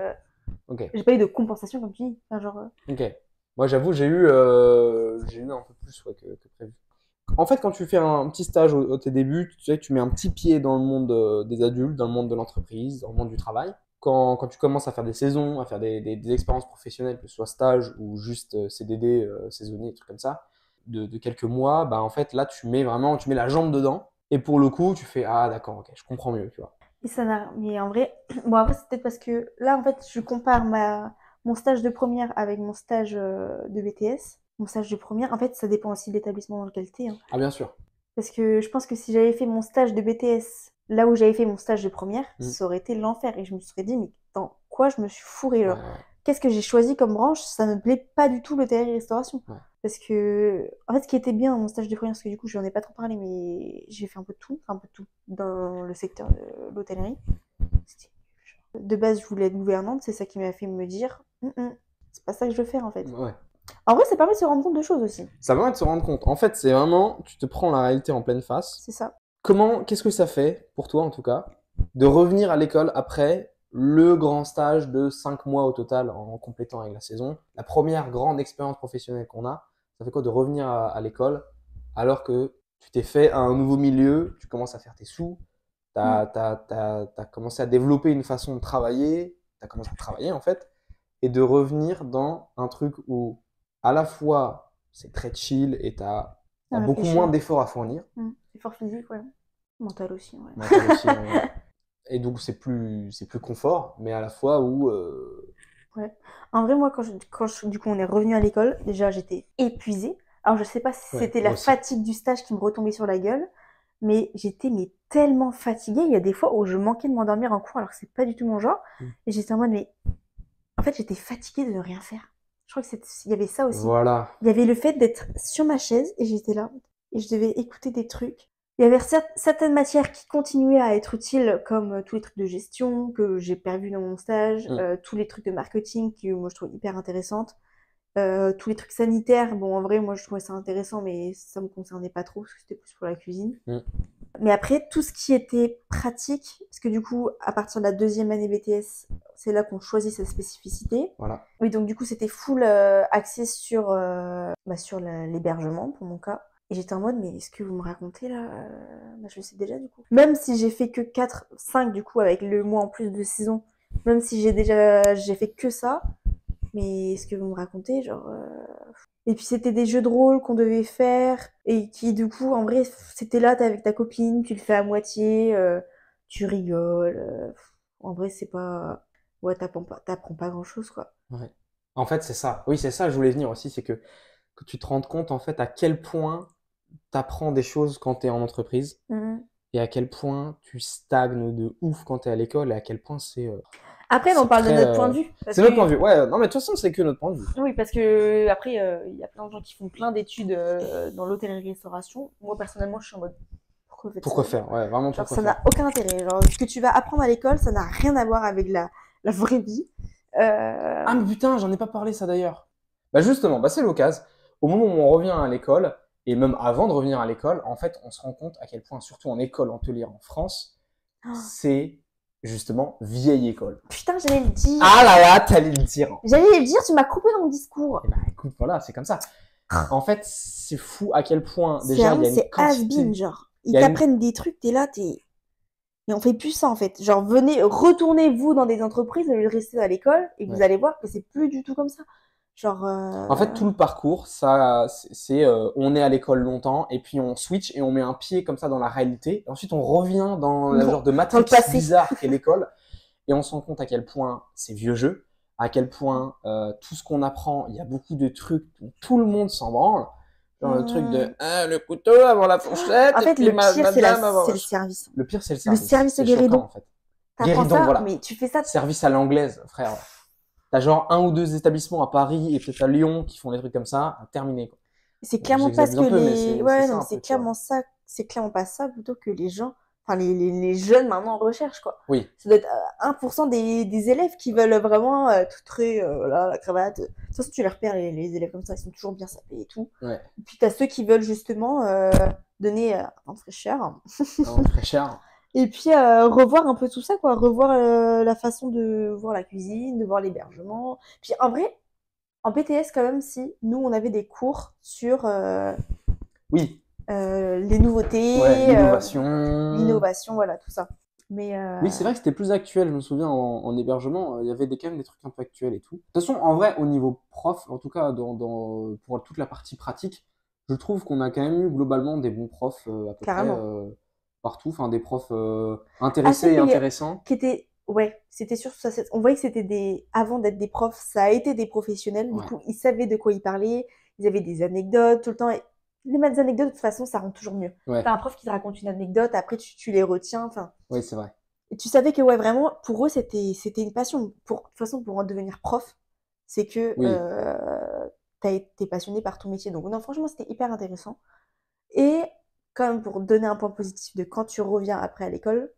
Ok. J'ai pas eu de compensation, comme tu dis. Enfin, genre, Ok. Moi, j'avoue, j'ai eu un peu plus ouais, que prévu. En fait, quand tu fais un petit stage au tes débuts, tu sais que tu mets un petit pied dans le monde des adultes, dans le monde de l'entreprise, dans le monde du travail. Quand tu commences à faire des saisons, à faire des expériences professionnelles, que ce soit stage ou juste CDD, saisonnier, des trucs comme ça, de quelques mois, bah en fait, là, tu mets la jambe dedans. Et pour le coup, tu fais, ah d'accord, ok, je comprends mieux, tu vois. et ça n'a. Mais en vrai, bon, après, c'est peut-être parce que là, en fait, je compare mon stage de première avec mon stage de BTS. Mon stage de première, en fait, ça dépend aussi de l'établissement dans lequel t'es, hein. Ah bien sûr. Parce que je pense que si j'avais fait mon stage de BTS là où j'avais fait mon stage de première, Mm. ça aurait été l'enfer. Et je me serais dit, mais dans quoi je me suis fourrée, genre. Ouais, ouais. Qu'est-ce que j'ai choisi comme branche? Ça ne me plaît pas du tout l'hôtellerie-restauration. Ouais. Parce que, en fait, ce qui était bien dans mon stage de première, parce que du coup, je n'en ai pas trop parlé, mais j'ai fait un peu de tout, enfin, un peu de tout dans le secteur de l'hôtellerie. C'était nul, genre. De base, je voulais être gouvernante, c'est ça qui m'a fait me dire, c'est pas ça que je veux faire, en fait. Ouais. En vrai, ça permet de se rendre compte de choses aussi. Ça permet de se rendre compte. En fait, c'est vraiment, tu te prends la réalité en pleine face. C'est ça. Qu'est-ce que ça fait, pour toi en tout cas, de revenir à l'école après le grand stage de 5 mois au total en complétant avec la saison, la première grande expérience professionnelle qu'on a, ça fait quoi de revenir à l'école alors que tu t'es fait un nouveau milieu, tu commences à faire tes sous, t'as commencé à développer une façon de travailler, t'as commencé à travailler en fait, et de revenir dans un truc où à la fois c'est très chill et t'as beaucoup réfléchir. moins d'efforts à fournir. Effort physique, ouais. Mental aussi, ouais. Mental aussi, ouais. Et donc c'est plus confort, mais à la fois où Ouais. En vrai, moi, du coup, on est revenu à l'école, déjà, j'étais épuisée. Alors, je sais pas si Ouais, c'était moi la aussi. fatigue du stage qui me retombait sur la gueule, mais j'étais tellement fatiguée. Il y a des fois où je manquais de m'endormir en cours, alors que c'est pas du tout mon genre. Et j'étais en mode, mais en fait, j'étais fatiguée de ne rien faire. Je crois il y avait ça aussi. voilà. Il y avait le fait d'être sur ma chaise et j'étais là et je devais écouter des trucs. Il y avait certaines matières qui continuaient à être utiles, comme tous les trucs de gestion que j'ai perdu dans mon stage, tous les trucs de marketing que moi je trouve hyper intéressantes, tous les trucs sanitaires. Bon, en vrai, moi je trouvais ça intéressant, mais ça me concernait pas trop parce que c'était plus pour la cuisine. Mais après, tout ce qui était pratique, parce que du coup, à partir de la deuxième année BTS, c'est là qu'on choisit sa spécificité. Voilà. Oui, donc du coup, c'était full axé sur l'hébergement, pour mon cas. Et j'étais en mode, mais est-ce que vous me racontez là je le sais déjà du coup. Même si j'ai fait que 5 du coup, avec le mois en plus de saison, même si j'ai fait que ça, mais est-ce que vous me racontez, genre... Et puis c'était des jeux de rôle qu'on devait faire, et qui du coup, en vrai, c'était là, t'es avec ta copine, tu le fais à moitié, tu rigoles. En vrai, c'est pas... Ouais, t'apprends pas grand-chose, quoi. Ouais. En fait, c'est ça. Oui, c'est ça, je voulais venir aussi, c'est que tu te rendes compte en fait à quel point t'apprends des choses quand t'es en entreprise et à quel point tu stagnes de ouf quand t'es à l'école et à quel point c'est... Après, on parle de notre point de vue. C'est notre point de vue. Ouais, non, mais de toute façon, c'est que notre point de vue. Oui, parce que après, il y a plein de gens qui font plein d'études dans l'hôtellerie-restauration. Moi, personnellement, je suis en mode, pourquoi faire? Ouais, vraiment genre, pourquoi ça faire? n'a aucun intérêt. Genre, ce que tu vas apprendre à l'école, ça n'a rien à voir avec la vraie vie. Ah, mais putain, j'en ai pas parlé ça d'ailleurs. Bah justement, c'est l'occasion. Au moment où on revient à l'école, et même avant de revenir à l'école, en fait, on se rend compte à quel point, surtout en école hôtelière en France, c'est justement vieille école. Putain, j'allais le dire. Ah là là, t'allais le dire. J'allais le dire, tu m'as coupé dans mon discours. Et bah écoute, voilà, c'est comme ça. En fait, c'est fou à quel point déjà il y a une c'est quantité... has-been, genre. Ils t'apprennent des trucs, t'es là, mais on fait plus ça en fait. Genre, retournez-vous dans des entreprises au lieu de rester à l'école et vous allez voir que c'est plus du tout comme ça. Genre. En fait, tout le parcours, ça, c'est on est à l'école longtemps et puis on switch et on met un pied comme ça dans la réalité. Et ensuite, on revient dans le genre de matrix bizarre qu'est l'école et on se rend compte à quel point c'est vieux jeu, à quel point tout ce qu'on apprend, il y a beaucoup de trucs dont tout le monde s'en branle. Genre le truc de le couteau avant la fourchette. En fait, et puis le pire, c'est le service. Le pire, c'est le service. Le service de guéridon. En fait. Guéridon, ça, voilà. Mais tu fais ça. Service à l'anglaise, frère. T'as genre 1 ou 2 établissements à Paris et peut-être à Lyon qui font des trucs comme ça, terminé quoi. C'est clairement pas ce que les... Ouais, non, c'est clairement ça. C'est clairement pas ça plutôt que les gens enfin les jeunes maintenant en recherche, quoi. Oui. Ça doit être 1% des élèves qui veulent vraiment tout très, là, la cravate. De toute façon, tu les repères, les élèves comme ça, ils sont toujours bien sapés et tout. Ouais. Et puis, tu as ceux qui veulent justement donner un vent de fraîcheur. Un vent de fraîcheur. Et puis, revoir un peu tout ça, quoi. Revoir la façon de voir la cuisine, de voir l'hébergement. Puis, en vrai, en BTS, quand même, si nous, on avait des cours sur Oui. les nouveautés, l'innovation, voilà, tout ça. Mais Oui, c'est vrai que c'était plus actuel, je me souviens, en hébergement, il y avait quand même des trucs un peu actuels et tout. De toute façon, en vrai, au niveau prof, en tout cas pour toute la partie pratique, je trouve qu'on a quand même eu globalement des bons profs à peu Carrément. près partout, enfin des profs intéressés et intéressants. Qui étaient, ouais, c'était surtout ça. On voyait que c'était avant d'être des profs, ça a été des professionnels. Du Ouais. coup, ils savaient de quoi ils parlaient, ils avaient des anecdotes tout le temps. Et les anecdotes, de toute façon, ça rend toujours mieux. Ouais. T'as un prof qui te raconte une anecdote, après tu les retiens, enfin. Oui, c'est vrai. Et tu savais que, ouais, vraiment, pour eux, c'était une passion. De toute façon, pour en devenir prof, c'est que Oui. t'as été passionné par ton métier. Donc, non, franchement, c'était hyper intéressant. Et quand même, pour donner un point positif de quand tu reviens après à l'école,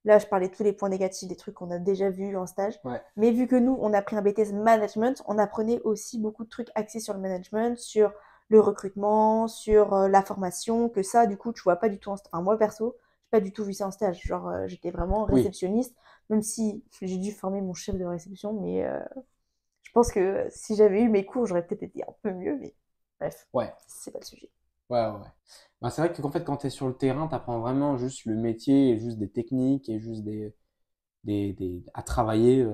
là, je parlais de tous les points négatifs, des trucs qu'on a déjà vus en stage. Ouais. Mais vu que nous, on a pris un BTS management, on apprenait aussi beaucoup de trucs axés sur le management, sur le recrutement, sur la formation, que ça, du coup, tu vois pas du tout en stage. Enfin, moi, perso, j'ai pas du tout vu ça en stage. Genre, j'étais vraiment Oui. réceptionniste, même si j'ai dû former mon chef de réception, mais je pense que si j'avais eu mes cours, j'aurais peut-être été un peu mieux, mais bref, Ouais. c'est pas le sujet. Ouais. Bah, c'est vrai qu'en fait, quand tu es sur le terrain, tu apprends vraiment juste le métier et juste des techniques et juste à travailler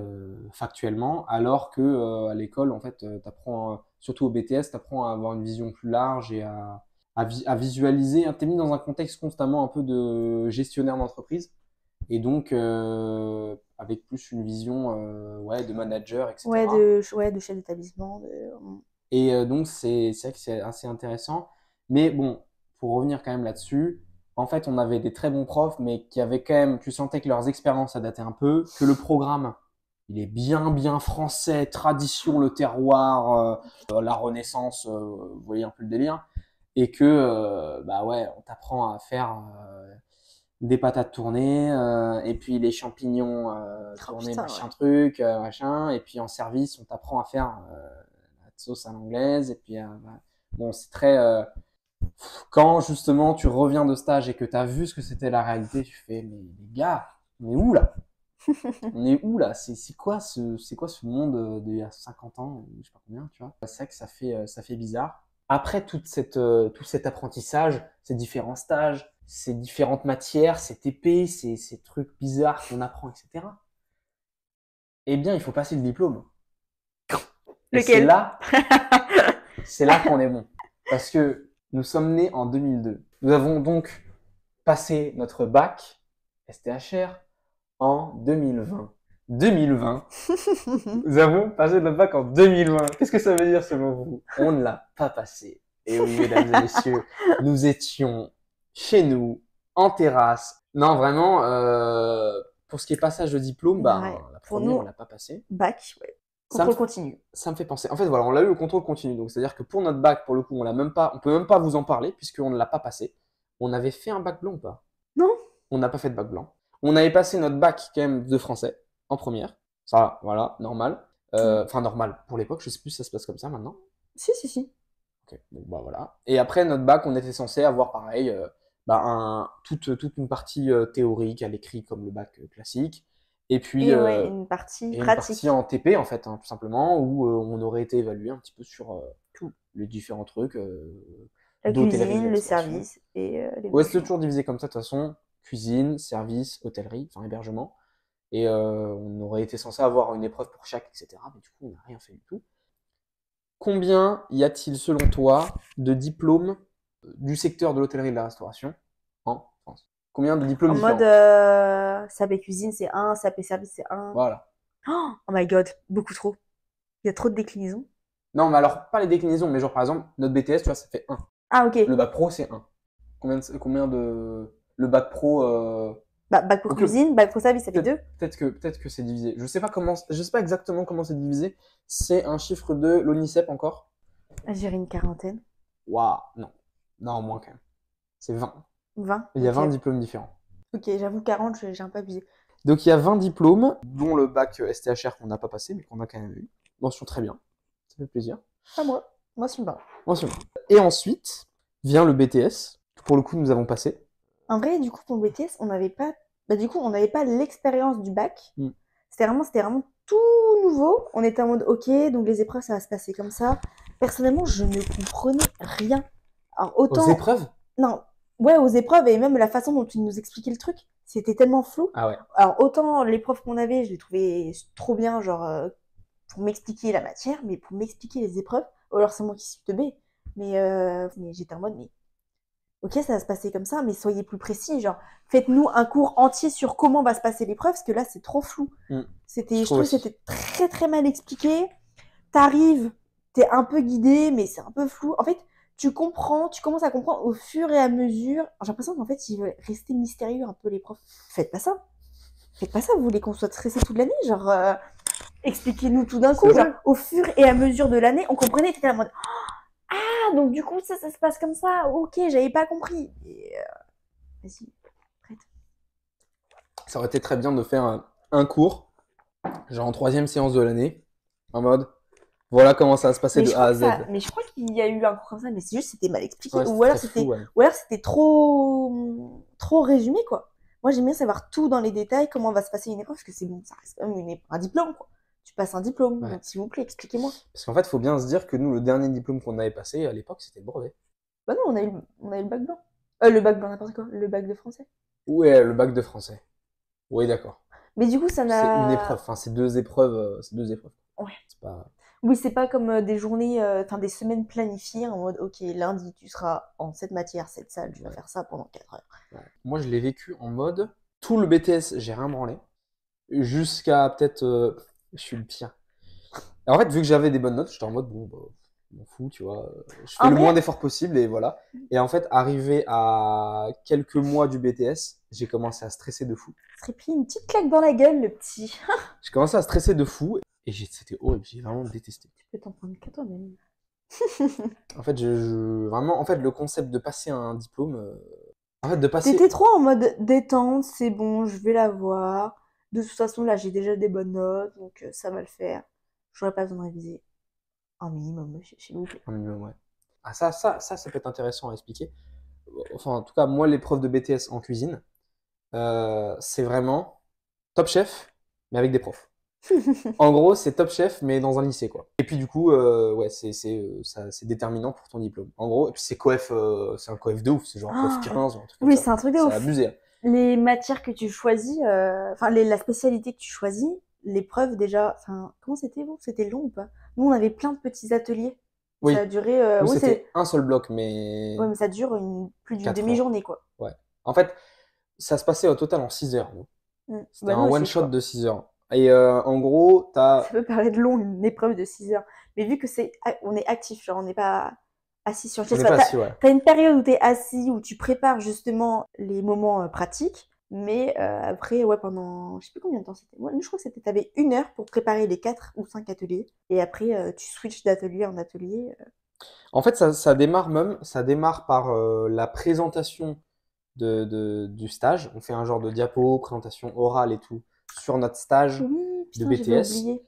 factuellement, alors que à l'école, en fait, tu apprends, surtout au BTS, tu apprends à avoir une vision plus large et à visualiser. Tu es mis dans un contexte constamment un peu de gestionnaire d'entreprise et donc avec plus une vision de manager, etc. Ouais, de chef d'établissement. Et donc, c'est vrai que c'est assez intéressant. Mais bon, pour revenir quand même là-dessus, en fait, on avait des très bons profs, mais qui avaient quand même, tu sentais que leurs expériences, ça datait un peu, que le programme, il est bien français, tradition, le terroir, la Renaissance, vous voyez un peu le délire. Et que, bah ouais, on t'apprend à faire des patates tournées, et puis les champignons tournés, machin truc, machin. Et puis en service, on t'apprend à faire la sauce à l'anglaise. Et puis, bon, c'est très... quand justement tu reviens de stage et que tu as vu ce que c'était la réalité, tu fais, mais les gars, on est où là? On est où là? C'est quoi ce monde d'il y a 50 ans, je sais pas combien, tu vois? C'est vrai que ça fait bizarre. Après tout cet apprentissage, ces différents stages, ces différentes matières, ces TP, ces trucs bizarres qu'on apprend, etc. Eh bien, il faut passer le diplôme. Lequel? C'est là qu'on est bon. Parce que nous sommes nés en 2002. Nous avons donc passé notre bac STHR en 2020. 2020. Nous avons passé notre bac en 2020. Qu'est-ce que ça veut dire selon vous? On ne l'a pas passé. Et oui, mesdames et messieurs, nous étions chez nous, en terrasse. Non, vraiment, pour ce qui est passage de diplôme, Ouais, la pour première, nous, on l'a pas passé. Bac, ouais. Contrôle continu. Ça me fait penser. En fait, voilà, on l'a eu au contrôle continu. Donc, c'est-à-dire que pour notre bac, pour le coup, on peut même pas vous en parler puisqu'on ne l'a pas passé. On avait fait un bac blanc ou pas? Non. On n'a pas fait de bac blanc. On avait passé notre bac quand même de français en première. Ça, voilà, normal. Enfin, normal pour l'époque. Je sais plus si ça se passe comme ça maintenant. Si. Ok, donc bah voilà. Et après notre bac, on était censé avoir pareil, toute une partie théorique à l'écrit comme le bac classique. Et puis une partie pratique. Une partie en TP en fait, hein, tout simplement, où on aurait été évalué un petit peu sur tout. Les différents trucs. La cuisine, le service et les ouais, c'est toujours divisé comme ça de toute façon. Cuisine, service, hôtellerie, enfin hébergement. Et on aurait été censé avoir une épreuve pour chaque, etc. Mais du coup, on n'a rien fait du tout. Combien y a-t-il, selon toi, de diplômes du secteur de l'hôtellerie et de la restauration en France? Combien de diplômes différents? En mode SAP cuisine, c'est 1, SAP service, c'est 1. Voilà. Oh my god, beaucoup trop. Il y a trop de déclinaisons. Non, mais alors, pas les déclinaisons, mais genre, par exemple, notre BTS, tu vois, ça fait 1. Ah, ok. Le bac pro, c'est 1. Combien de... Le bac pro... bac pro cuisine, bac pro service, ça fait 2. Peut-être que c'est divisé. Je sais pas exactement comment c'est divisé. C'est un chiffre de l'ONICEP encore? J'irai une quarantaine. Waouh, non. Non, moins quand même. C'est 20. 20. Il y a 20 diplômes différents. Ok, j'avoue 40, j'ai un peu abusé. Donc il y a 20 diplômes, dont le bac STHR qu'on n'a pas passé, mais qu'on a quand même eu. Mention très bien, ça fait plaisir. Pas moi. Moi, c'est bien. Mention. Et ensuite vient le BTS, que pour le coup nous avons passé. En vrai, du coup, pour le BTS, on n'avait pas... Bah, du coup, on n'avait pas l'expérience du bac. Mm. C'était vraiment tout nouveau. On était en mode, ok, donc les épreuves, ça va se passer comme ça. Personnellement, je ne comprenais rien. Alors, autant... Aux épreuves? Non, ouais, aux épreuves et même la façon dont ils nous expliquaient le truc, c'était tellement flou. Ah ouais. Alors, autant les profs qu'on avait, je les trouvais trop bien, genre, pour m'expliquer la matière, mais pour m'expliquer les épreuves, ou alors c'est moi qui suis teubée. Mais j'étais en mode, mais ok, ça va se passer comme ça, mais soyez plus précis, genre, faites-nous un cours entier sur comment va se passer l'épreuve, parce que là, c'est trop flou. Mm. Je trouve que c'était très très mal expliqué. T'arrives, t'es un peu guidé, mais c'est un peu flou. En fait, tu commences à comprendre au fur et à mesure. J'ai l'impression qu'en fait, ils veulent rester mystérieux un peu, les profs. Faites pas ça. Faites pas ça, vous voulez qu'on soit stressé toute l'année, genre, expliquez-nous tout d'un coup, genre, au fur et à mesure de l'année, on comprenait, t'étais en mode, ah, donc du coup, ça se passe comme ça, ok, j'avais pas compris. Et, vas-y, prête. Ça aurait été très bien de faire un cours, genre en 3e séance de l'année, en mode, voilà comment ça va se passer de A à Z. Mais je crois qu'il y a eu un cours comme ça, mais c'est juste c'était mal expliqué. Ouais, ou alors c'était trop résumé, quoi. Moi, j'aime bien savoir tout dans les détails, comment va se passer une épreuve, parce que c'est bon, ça reste quand même un diplôme, quoi. Tu passes un diplôme, Ouais. donc s'il vous plaît, expliquez-moi. Parce qu'en fait, il faut bien se dire que nous, le dernier diplôme qu'on avait passé à l'époque, c'était le brevet. Bah non, on a eu le bac blanc. Le bac blanc, n'importe quoi. Le bac de français. Ouais, le bac de français. Oui, d'accord. Mais du coup, ça n'a... C'est une épreuve, enfin, c'est deux épreuves. Ouais. C'est pas... Oui, c'est pas comme des journées, des semaines planifiées en mode, ok, lundi, tu seras en cette matière, cette salle, tu vas faire ça pendant 4 heures. Ouais. Moi, je l'ai vécu en mode, tout le BTS, j'ai rien branlé. Jusqu'à peut-être... je suis le pire. Alors, en fait, vu que j'avais des bonnes notes, j'étais en mode, bon, bah, je m'en fous, tu vois. Je fais le moins d'efforts possible et voilà. Et en fait, arrivé à quelques mois du BTS, j'ai commencé à stresser de fou. Ça serait pris une petite claque dans la gueule, le petit. J'ai commencé à stresser de fou et c'était horrible, j'ai vraiment détesté. Tu peux t'en prendre qu'à toi-même. En fait, vraiment, en fait, le concept de passer un diplôme, en fait, de passer. T'étais trop en mode détente, c'est bon, je vais l'avoir. De toute façon, là, j'ai déjà des bonnes notes, donc ça va le faire. J'aurais pas besoin de réviser. Un minimum, s'il vous plaît. Un minimum, ouais. Ah, ça peut être intéressant à expliquer. Enfin, en tout cas, moi, l'épreuve de BTS en cuisine, c'est vraiment Top Chef, mais avec des profs. En gros, c'est Top Chef, mais dans un lycée, quoi. Et puis, du coup, ouais, c'est déterminant pour ton diplôme. En gros, et puis c'est un coef de ouf, c'est genre coef 15 ou un truc comme Oui, ça. c'est un truc de ouf. C'est abusé. Hein. Les matières que tu choisis, la spécialité que tu choisis, l'épreuve déjà, comment c'était vous? C'était long ou pas? Nous, on avait plein de petits ateliers. Oui. Ça a duré. Nous, c'était un seul bloc, mais. Ouais, mais ça dure plus d'une 4 demi-journée, quoi. Ouais. En fait, ça se passait au total en 6 heures. C'était un one-shot de 6 heures. Et en gros, Ça peut paraître long, une épreuve de 6 heures. Mais vu que on est actif, genre on n'est pas assis sur une chaise. T'as une période où t'es assis, où tu prépares justement les moments pratiques. Mais après, ouais, pendant, je sais plus combien de temps c'était. Moi, je crois que t'avais 1 heure pour préparer les 4 ou 5 ateliers. Et après, tu switches d'atelier en atelier. En fait, ça démarre par la présentation du stage. On fait un genre de diapo, présentation orale et tout sur notre stage de BTS.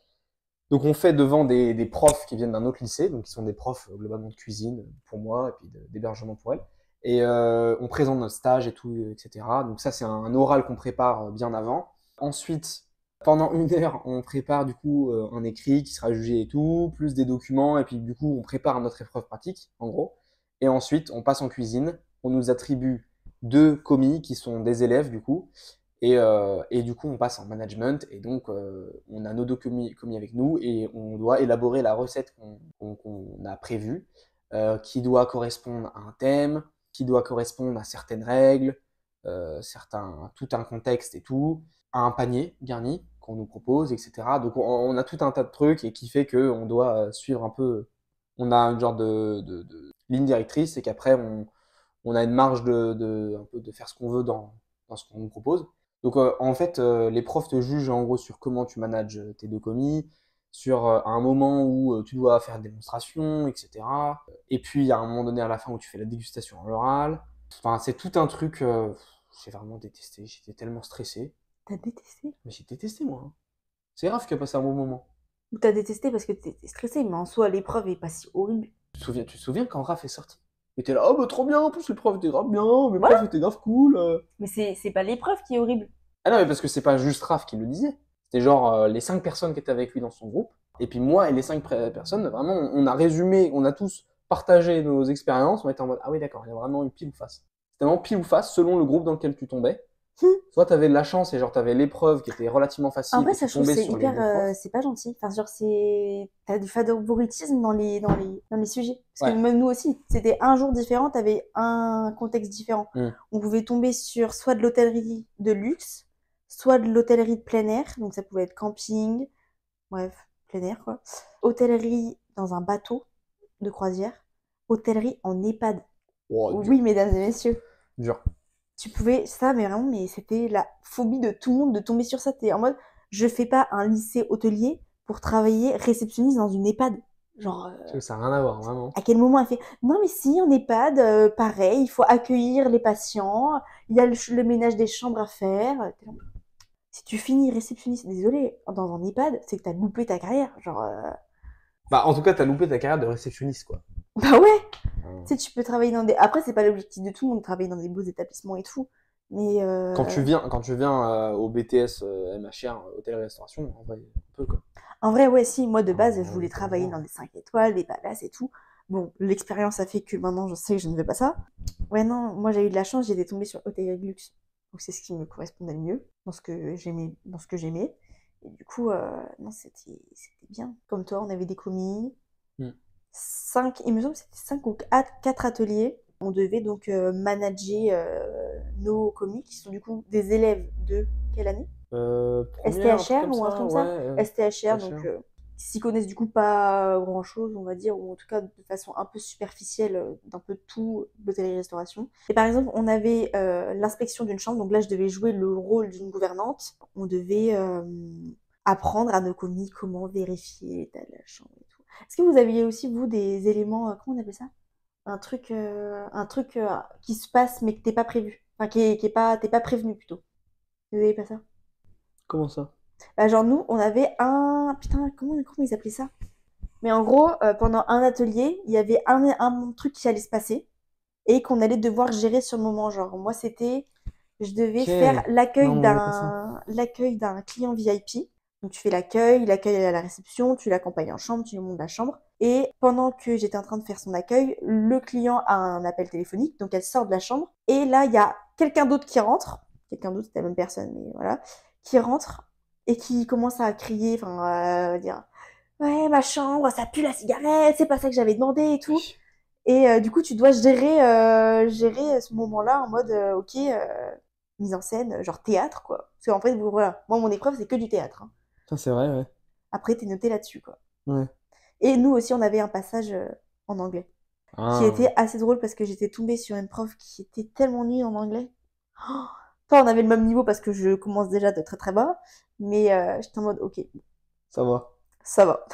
Donc on fait devant des profs qui viennent d'un autre lycée, donc qui sont des profs globalement de cuisine pour moi et puis d'hébergement pour elles. Et on présente notre stage et tout, etc. Donc ça, c'est un oral qu'on prépare bien avant. Ensuite, pendant 1 heure, on prépare du coup un écrit qui sera jugé et tout, plus des documents, et puis du coup, on prépare notre épreuve pratique, en gros. Et ensuite, on passe en cuisine, on nous attribue 2 commis qui sont des élèves, du coup. Et du coup, on passe en management, et donc on a nos 2 commis avec nous, et on doit élaborer la recette qu'on a prévue, qui doit correspondre à un thème, qui doit correspondre à certaines règles, tout un contexte et tout, à un panier garni qu'on nous propose, etc. Donc on a tout un tas de trucs et qui fait qu'on doit suivre un peu, on a une genre de ligne directrice et qu'après on a une marge un peu de faire ce qu'on veut dans ce qu'on nous propose. Donc en fait, les profs te jugent en gros sur comment tu manages tes 2 commis, sur un moment où tu dois faire une démonstration, etc. Et puis, il y a un moment donné à la fin où tu fais la dégustation à l'oral. Enfin, c'est tout un truc, j'ai vraiment détesté. J'étais tellement stressé. T'as détesté? Mais j'ai détesté, moi. Hein. C'est grave qui a passé un bon moment. Ou t'as détesté parce que t'étais stressé, mais en soi, l'épreuve est pas si horrible. Tu te souviens quand Raph est sorti? Et t'es là, oh bah trop bien, en plus l'épreuve était grave bien, mes Voilà. profs étaient grave cool. Mais c'est pas l'épreuve qui est horrible. Ah non, mais parce que c'est pas juste Raph qui le disait. C'était genre les 5 personnes qui étaient avec lui dans son groupe. Et puis moi et les 5 personnes, vraiment, on a résumé, on a tous partagé nos expériences. On était en mode, ah oui, d'accord, il y a vraiment eu pile ou face. C'était vraiment pile ou face selon le groupe dans lequel tu tombais. Soit t'avais de la chance et genre t'avais l'épreuve qui était relativement facile. En vrai, et ça, tu je trouve que tombais c'est sur les bons hyper. profs. C'est pas gentil. Enfin, genre, t'as du favoritisme dans les sujets. Parce que Ouais. même nous aussi, c'était un jour différent, t'avais un contexte différent. Mm. On pouvait tomber sur soit de l'hôtellerie de luxe, soit de l'hôtellerie de plein air. Donc, ça pouvait être camping, bref, plein air, quoi. Hôtellerie dans un bateau de croisière. Hôtellerie en EHPAD. Oh, dur. Oui, mesdames et messieurs. Dur. Tu pouvais, ça, mais vraiment, mais c'était la phobie de tout le monde de tomber sur ça. T'es en mode, je fais pas un lycée hôtelier pour travailler réceptionniste dans une EHPAD. Genre, Parce que ça n'a rien à voir, vraiment. à quel moment elle fait, non, mais si, en EHPAD, pareil, il faut accueillir les patients, il y a le ménage des chambres à faire. T'es là, si tu finis réceptionniste, désolé, dans un EHPAD, c'est que t'as loupé ta carrière. Genre, Bah, en tout cas, t'as loupé ta carrière de réceptionniste, quoi. bah ouais! Tu sais, tu peux travailler dans des. Après, c'est pas l'objectif de tout le monde de travailler dans des beaux établissements et tout. Mais. Quand tu viens au BTS MHR, hôtellerie-restauration, en vrai, un peu, quoi. En vrai, ouais, si, moi de base, Ah, je voulais ouais, travailler vraiment. dans des 5 étoiles, des palaces et tout. Bon, l'expérience a fait que maintenant je sais que je ne veux pas ça. Ouais, non, moi j'ai eu de la chance, j'étais tombée sur hôtellerie de luxe. Donc c'est ce qui me correspondait le mieux, dans ce que j'aimais. Et du coup, non, c'était bien. Comme toi, on avait des commis. Mm. 5, il me semble que c'était 5 ou 4 ateliers. On devait donc manager nos commis, qui sont du coup des élèves de quelle année? Première, STHR ou un truc comme ça? ouais, STHR, donc qui s'y connaissent du coup pas grand chose, on va dire, ou en tout cas de façon un peu superficielle d'un peu de tout, l'hôtellerie-restauration. Et par exemple, on avait l'inspection d'une chambre, donc là je devais jouer le rôle d'une gouvernante. On devait apprendre à nos commis comment vérifier l'état de la chambre et tout. Est-ce que vous aviez aussi, vous, des éléments, comment on appelle ça? Un truc qui se passe mais que t'es pas prévu. Enfin, t'es pas prévenu plutôt. Vous avez pas ça? Comment ça? Bah, genre nous, on avait un... Putain, comment ils appelaient ça? Mais en gros, pendant un atelier, il y avait un truc qui allait se passer et qu'on allait devoir gérer sur le moment. Genre, moi, c'était... Je devais faire l'accueil d'un client VIP. Donc, tu fais l'accueil à la réception, tu l'accompagnes en chambre, tu lui montres la chambre. Et pendant que j'étais en train de faire son accueil, le client a un appel téléphonique, donc elle sort de la chambre. Et là, il y a quelqu'un d'autre qui rentre. Quelqu'un d'autre, c'était la même personne, mais voilà. Qui rentre et qui commence à crier, enfin, à dire « Ouais, ma chambre, ça pue la cigarette, c'est pas ça que j'avais demandé et tout. » Et du coup, tu dois gérer ce moment-là en mode ok, mise en scène, genre théâtre, quoi. Parce qu'en fait, voilà, moi, mon épreuve, c'est que du théâtre. Hein. Ça, c'est vrai, ouais. Après, t'es noté là-dessus, quoi. Ouais. Et nous aussi, on avait un passage en anglais qui était assez drôle parce que j'étais tombée sur une prof qui était tellement nulle en anglais. Oh, toi, on avait le même niveau parce que je commence déjà de très très bas, mais j'étais en mode ok, Ça va. ça va.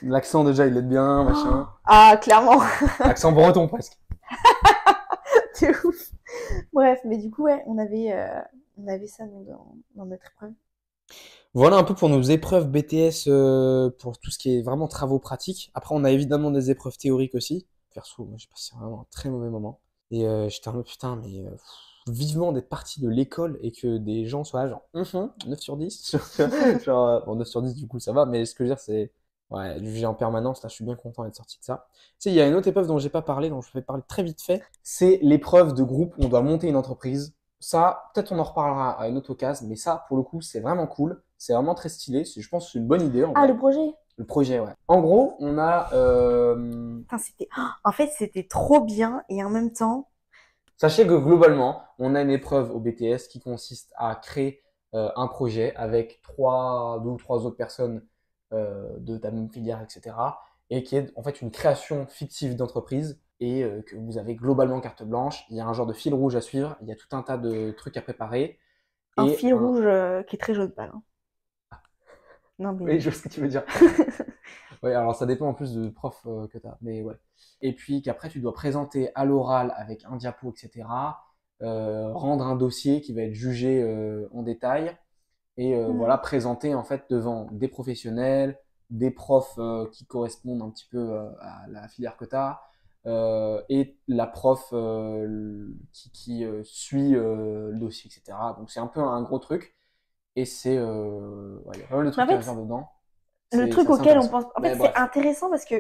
L'accent, déjà, il est bien, machin. Ah, clairement. Accent breton, presque. C'est ouf. Bref, mais du coup, ouais, on avait ça nous, dans notre épreuve. Voilà un peu pour nos épreuves BTS, pour tout ce qui est vraiment travaux pratiques. Après, on a évidemment des épreuves théoriques aussi. Perso, moi, j'ai passé vraiment un très mauvais moment. Et j'étais un peu putain, mais vivement d'être parti de l'école et que des gens soient là, genre 9 sur 10. Genre, bon, 9 sur 10, du coup, ça va, mais ce que je veux dire, c'est. Ouais, du j'ai en permanence, là, je suis bien content d'être sorti de ça. Tu sais, il y a une autre épreuve dont j'ai pas parlé, dont je vais parler très vite fait. C'est l'épreuve de groupe où on doit monter une entreprise. Ça, peut-être on en reparlera à une autre occasion, mais ça, pour le coup, c'est vraiment cool. C'est vraiment très stylé. Je pense que c'est une bonne idée. En Ah, vrai. le projet. Le projet, ouais. En gros, on a. Putain, en fait, c'était trop bien et en même temps. Sachez que globalement, on a une épreuve au BTS qui consiste à créer un projet avec 2 ou 3 autres personnes de ta même filière, etc. Et qui est en fait une création fictive d'entreprise et que vous avez globalement carte blanche. Il y a un genre de fil rouge à suivre, il y a tout un tas de trucs à préparer. Un fil rouge qui est très jaune pâle. Hein. Non, mais... Oui, je vois ce que tu veux dire. Oui, alors ça dépend en plus de prof que tu as, mais ouais. Et puis qu'après tu dois présenter à l'oral avec un diapo, etc. rendre un dossier qui va être jugé en détail et voilà, présenter en fait devant des professionnels, des profs qui correspondent un petit peu à la filière que tu as, et la prof qui suit le dossier, etc. Donc c'est un peu un gros truc et c'est ouais, y a pas mal de trucs à faire dedans. Le truc auquel on pense, en fait, c'est intéressant parce que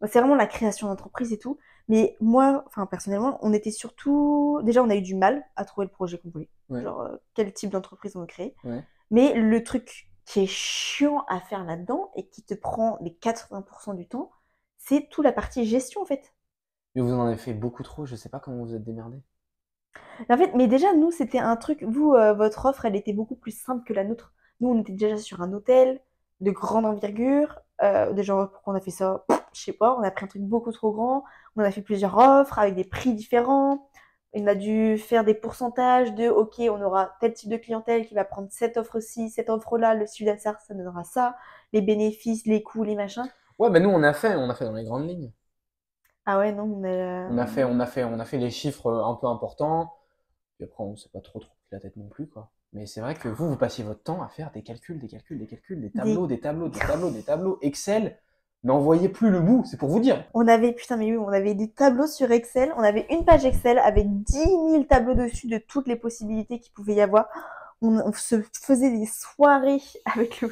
c'est vraiment la création d'entreprise et tout. Mais moi, enfin personnellement, on était surtout déjà on a eu du mal à trouver le projet qu'on voulait. Ouais. Genre quel type d'entreprise on veut créer. Ouais. Mais le truc qui est chiant à faire là-dedans et qui te prend les 80% du temps, c'est toute la partie gestion en fait. Mais vous en avez fait beaucoup trop, je sais pas comment vous êtes démerdés. En fait, mais déjà nous c'était un truc, vous votre offre elle était beaucoup plus simple que la nôtre. Nous on était déjà sur un hôtel de grande envergure. Déjà pourquoi on a fait ça, je sais pas, on a pris un truc beaucoup trop grand, on a fait plusieurs offres avec des prix différents. On a dû faire des pourcentages de ok, on aura tel type de clientèle qui va prendre cette offre-ci, cette offre-là, le chiffre d'affaires ça donnera ça, les bénéfices, les coûts, les machins. Ouais, bah nous on a fait dans les grandes lignes. Ah ouais, non, on a fait les chiffres un peu importants. Puis après on s'est pas trop pris la tête non plus quoi. Mais c'est vrai que vous passiez votre temps à faire des calculs, des tableaux, Excel. N'en voyez plus le bout, c'est pour vous dire. On avait des tableaux sur Excel. On avait une page Excel avec 10 000 tableaux dessus de toutes les possibilités qu'il pouvait y avoir. On se faisait des soirées avec le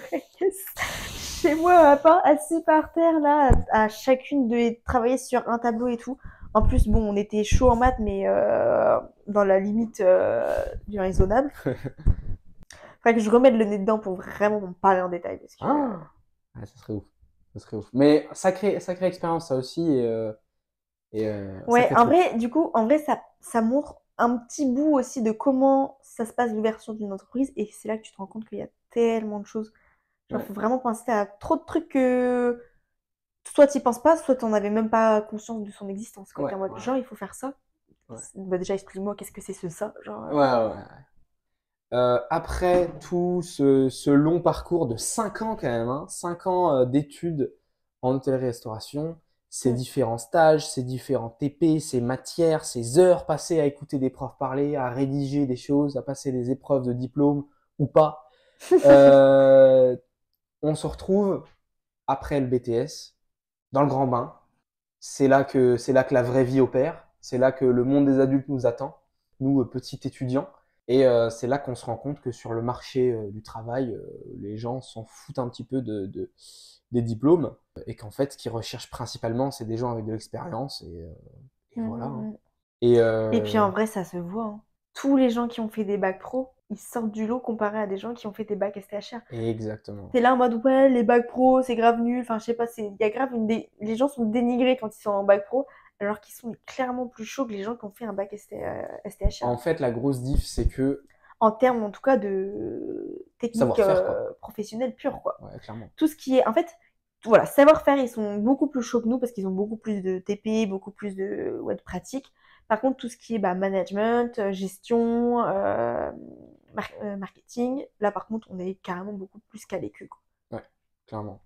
chez moi, assis par terre, là, à chacune de travailler sur un tableau et tout. En plus, bon, on était chaud en maths, mais dans la limite du raisonnable. Faudrait que je remette le nez dedans pour vraiment en parler en détail. Parce que, ouais, ça serait ouf. Mais sacrée expérience ça aussi. Ouais, en vrai, ça montre un petit bout aussi de comment ça se passe l'ouverture d'une entreprise. Et c'est là que tu te rends compte qu'il y a tellement de choses. Genre, faut vraiment penser à trop de trucs que soit t'y penses pas, soit t'en avais même pas conscience de son existence. Quand t'es en mode, genre, il faut faire ça. Ouais. Bah, déjà, explique-moi qu'est-ce que c'est ça. Genre, ouais. Après tout ce long parcours de 5 ans quand même, 5 ans d'études en hôtellerie-restauration, ces différents stages, ces différents TP, ces matières, ces heures passées à écouter des profs parler, à rédiger des choses, à passer des épreuves de diplôme ou pas. On se retrouve après le BTS dans le grand bain. C'est là que la vraie vie opère. C'est là que le monde des adultes nous attend, nous petits étudiants. Et c'est là qu'on se rend compte que sur le marché du travail, les gens s'en foutent un petit peu des diplômes et qu'en fait, ce qu'ils recherchent principalement, c'est des gens avec de l'expérience et voilà. Et puis en vrai, ça se voit. Hein. Tous les gens qui ont fait des bacs pro, ils sortent du lot comparé à des gens qui ont fait des bacs STHR. Exactement. T'es là en mode ouais, les bacs pro, c'est grave nul. Enfin, je sais pas, il y a grave les gens sont dénigrés quand ils sont en bac pro. Alors qu'ils sont clairement plus chauds que les gens qui ont fait un bac STHR. En fait, la grosse diff, c'est que... En termes, en tout cas, de technique professionnelle pure, quoi. Ouais, clairement. Tout ce qui est... En fait, voilà, savoir-faire, ils sont beaucoup plus chauds que nous parce qu'ils ont beaucoup plus de TP, beaucoup plus de pratique. Par contre, tout ce qui est management, gestion, marketing, là, par contre, on est carrément beaucoup plus calé qu'eux, quoi. Ouais, clairement.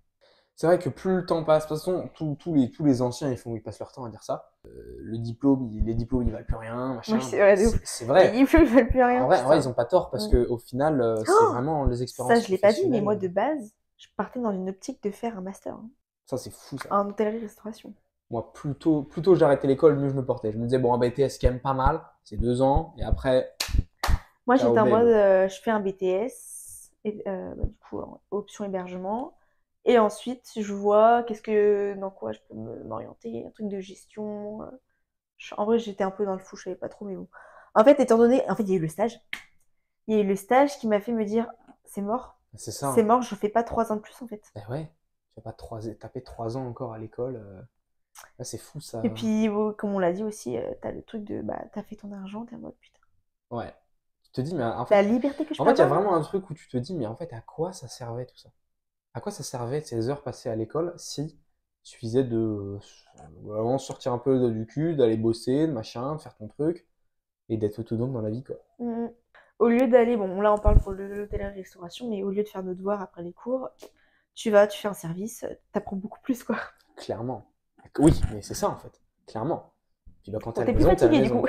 C'est vrai que plus le temps passe, de toute façon, tous les anciens, ils passent leur temps à dire ça. Les diplômes, ils valent plus rien, machin. Oui, c'est vrai. Les diplômes, ils valent plus rien. En vrai, ils ont pas tort parce que au final, c'est vraiment les expériences. Ça, je l'ai pas dit, mais moi, de base, je partais dans une optique de faire un master. Hein. Ça, c'est fou, ça. En hôtellerie-restauration. Moi, plus tôt j'arrêtais l'école, mieux je me portais. Je me disais, bon, un BTS, quand même pas mal, c'est 2 ans, et après. Moi, j'étais en mode, je fais un BTS, et du coup, option hébergement. Et ensuite, je vois dans quoi je peux m'orienter, un truc de gestion. En vrai, j'étais un peu dans le fou, je savais pas trop, mais bon. En fait, il y a eu le stage. Il y a eu le stage qui m'a fait me dire, c'est mort. C'est ça. C'est mort, je fais pas 3 ans de plus, en fait. Ben ouais, tu vas pas taper 3 ans encore à l'école. Là, c'est fou, ça. Et puis, comme on l'a dit aussi, t'as le truc de, t'as fait ton argent, t'es en mode, putain. Ouais. Tu te dis, mais en fait... La liberté que je peux En fait, il y a vraiment un truc où tu te dis, mais en fait, à quoi ça servait tout ça? À quoi ça servait ces heures passées à l'école si suffisait de vraiment sortir un peu du cul, d'aller bosser, de machin, de faire ton truc et d'être autonome dans la vie, quoi. Au lieu d'aller, bon là on parle pour l'hôtellerie-restauration, mais au lieu de faire nos devoirs après les cours, tu fais un service, t'apprends beaucoup plus, quoi. Clairement. Oui, mais c'est ça en fait, clairement. Puis quand t'es à la plus maison, fatigué du coup.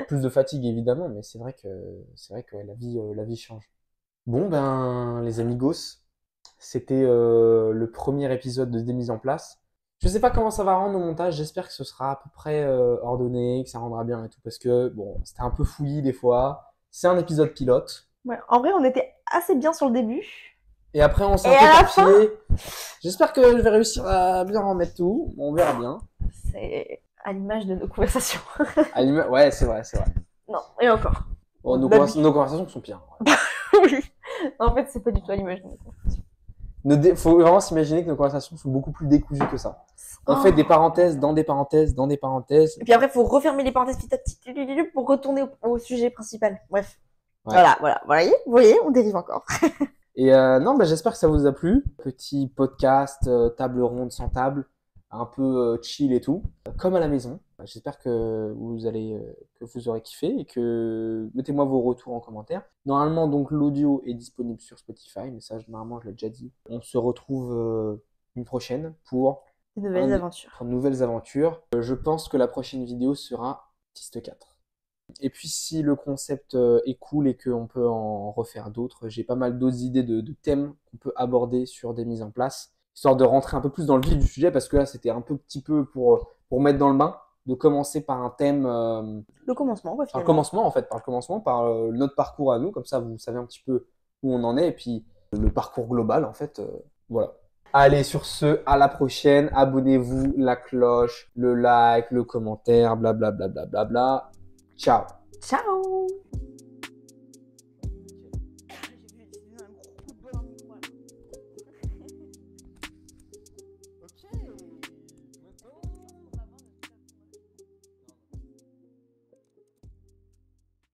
Plus de fatigue évidemment, mais c'est vrai que ouais, la vie change. Bon ben les amigos, c'était le premier épisode de Démise en place. Je sais pas comment ça va rendre au montage, j'espère que ce sera à peu près ordonné, que ça rendra bien et tout, parce que bon, c'était un peu fouillis des fois. C'est un épisode pilote. Ouais, en vrai, on était assez bien sur le début. Et après, on s'est un peu tortillé. J'espère que je vais réussir à bien remettre tout. On verra bien. C'est à l'image de nos conversations. Ouais, c'est vrai. Non, et encore. Bon, nos conversations sont pires. Ouais. Oui. Non, en fait, c'est pas du tout à l'image de nos conversations. Faut vraiment s'imaginer que nos conversations sont beaucoup plus décousues que ça. On fait des parenthèses dans des parenthèses dans des parenthèses. Et puis après, il faut refermer les parenthèses petit à petit pour retourner au sujet principal. Bref. Ouais. Voilà. Vous voyez, on dérive encore. Et non, bah, j'espère que ça vous a plu. Petit podcast, table ronde sans table, un peu chill et tout, comme à la maison. J'espère que vous aurez kiffé et que mettez-moi vos retours en commentaire. Normalement, donc l'audio est disponible sur Spotify, mais ça, normalement, je l'ai déjà dit. On se retrouve une prochaine pour de nouvelles aventures. Je pense que la prochaine vidéo sera Tiste 4. Et puis si le concept est cool et qu'on peut en refaire d'autres, j'ai pas mal d'autres idées de thèmes qu'on peut aborder sur des mises en place, histoire de rentrer un peu plus dans le vif du sujet, parce que là c'était un petit peu pour mettre dans le bain, de commencer par un thème... le commencement, quoi, finalement. Par le commencement, par notre parcours à nous, comme ça vous savez un petit peu où on en est, et puis le parcours global en fait, voilà. Allez, sur ce, à la prochaine, abonnez-vous, la cloche, le like, le commentaire, blablabla. Ciao. Ciao.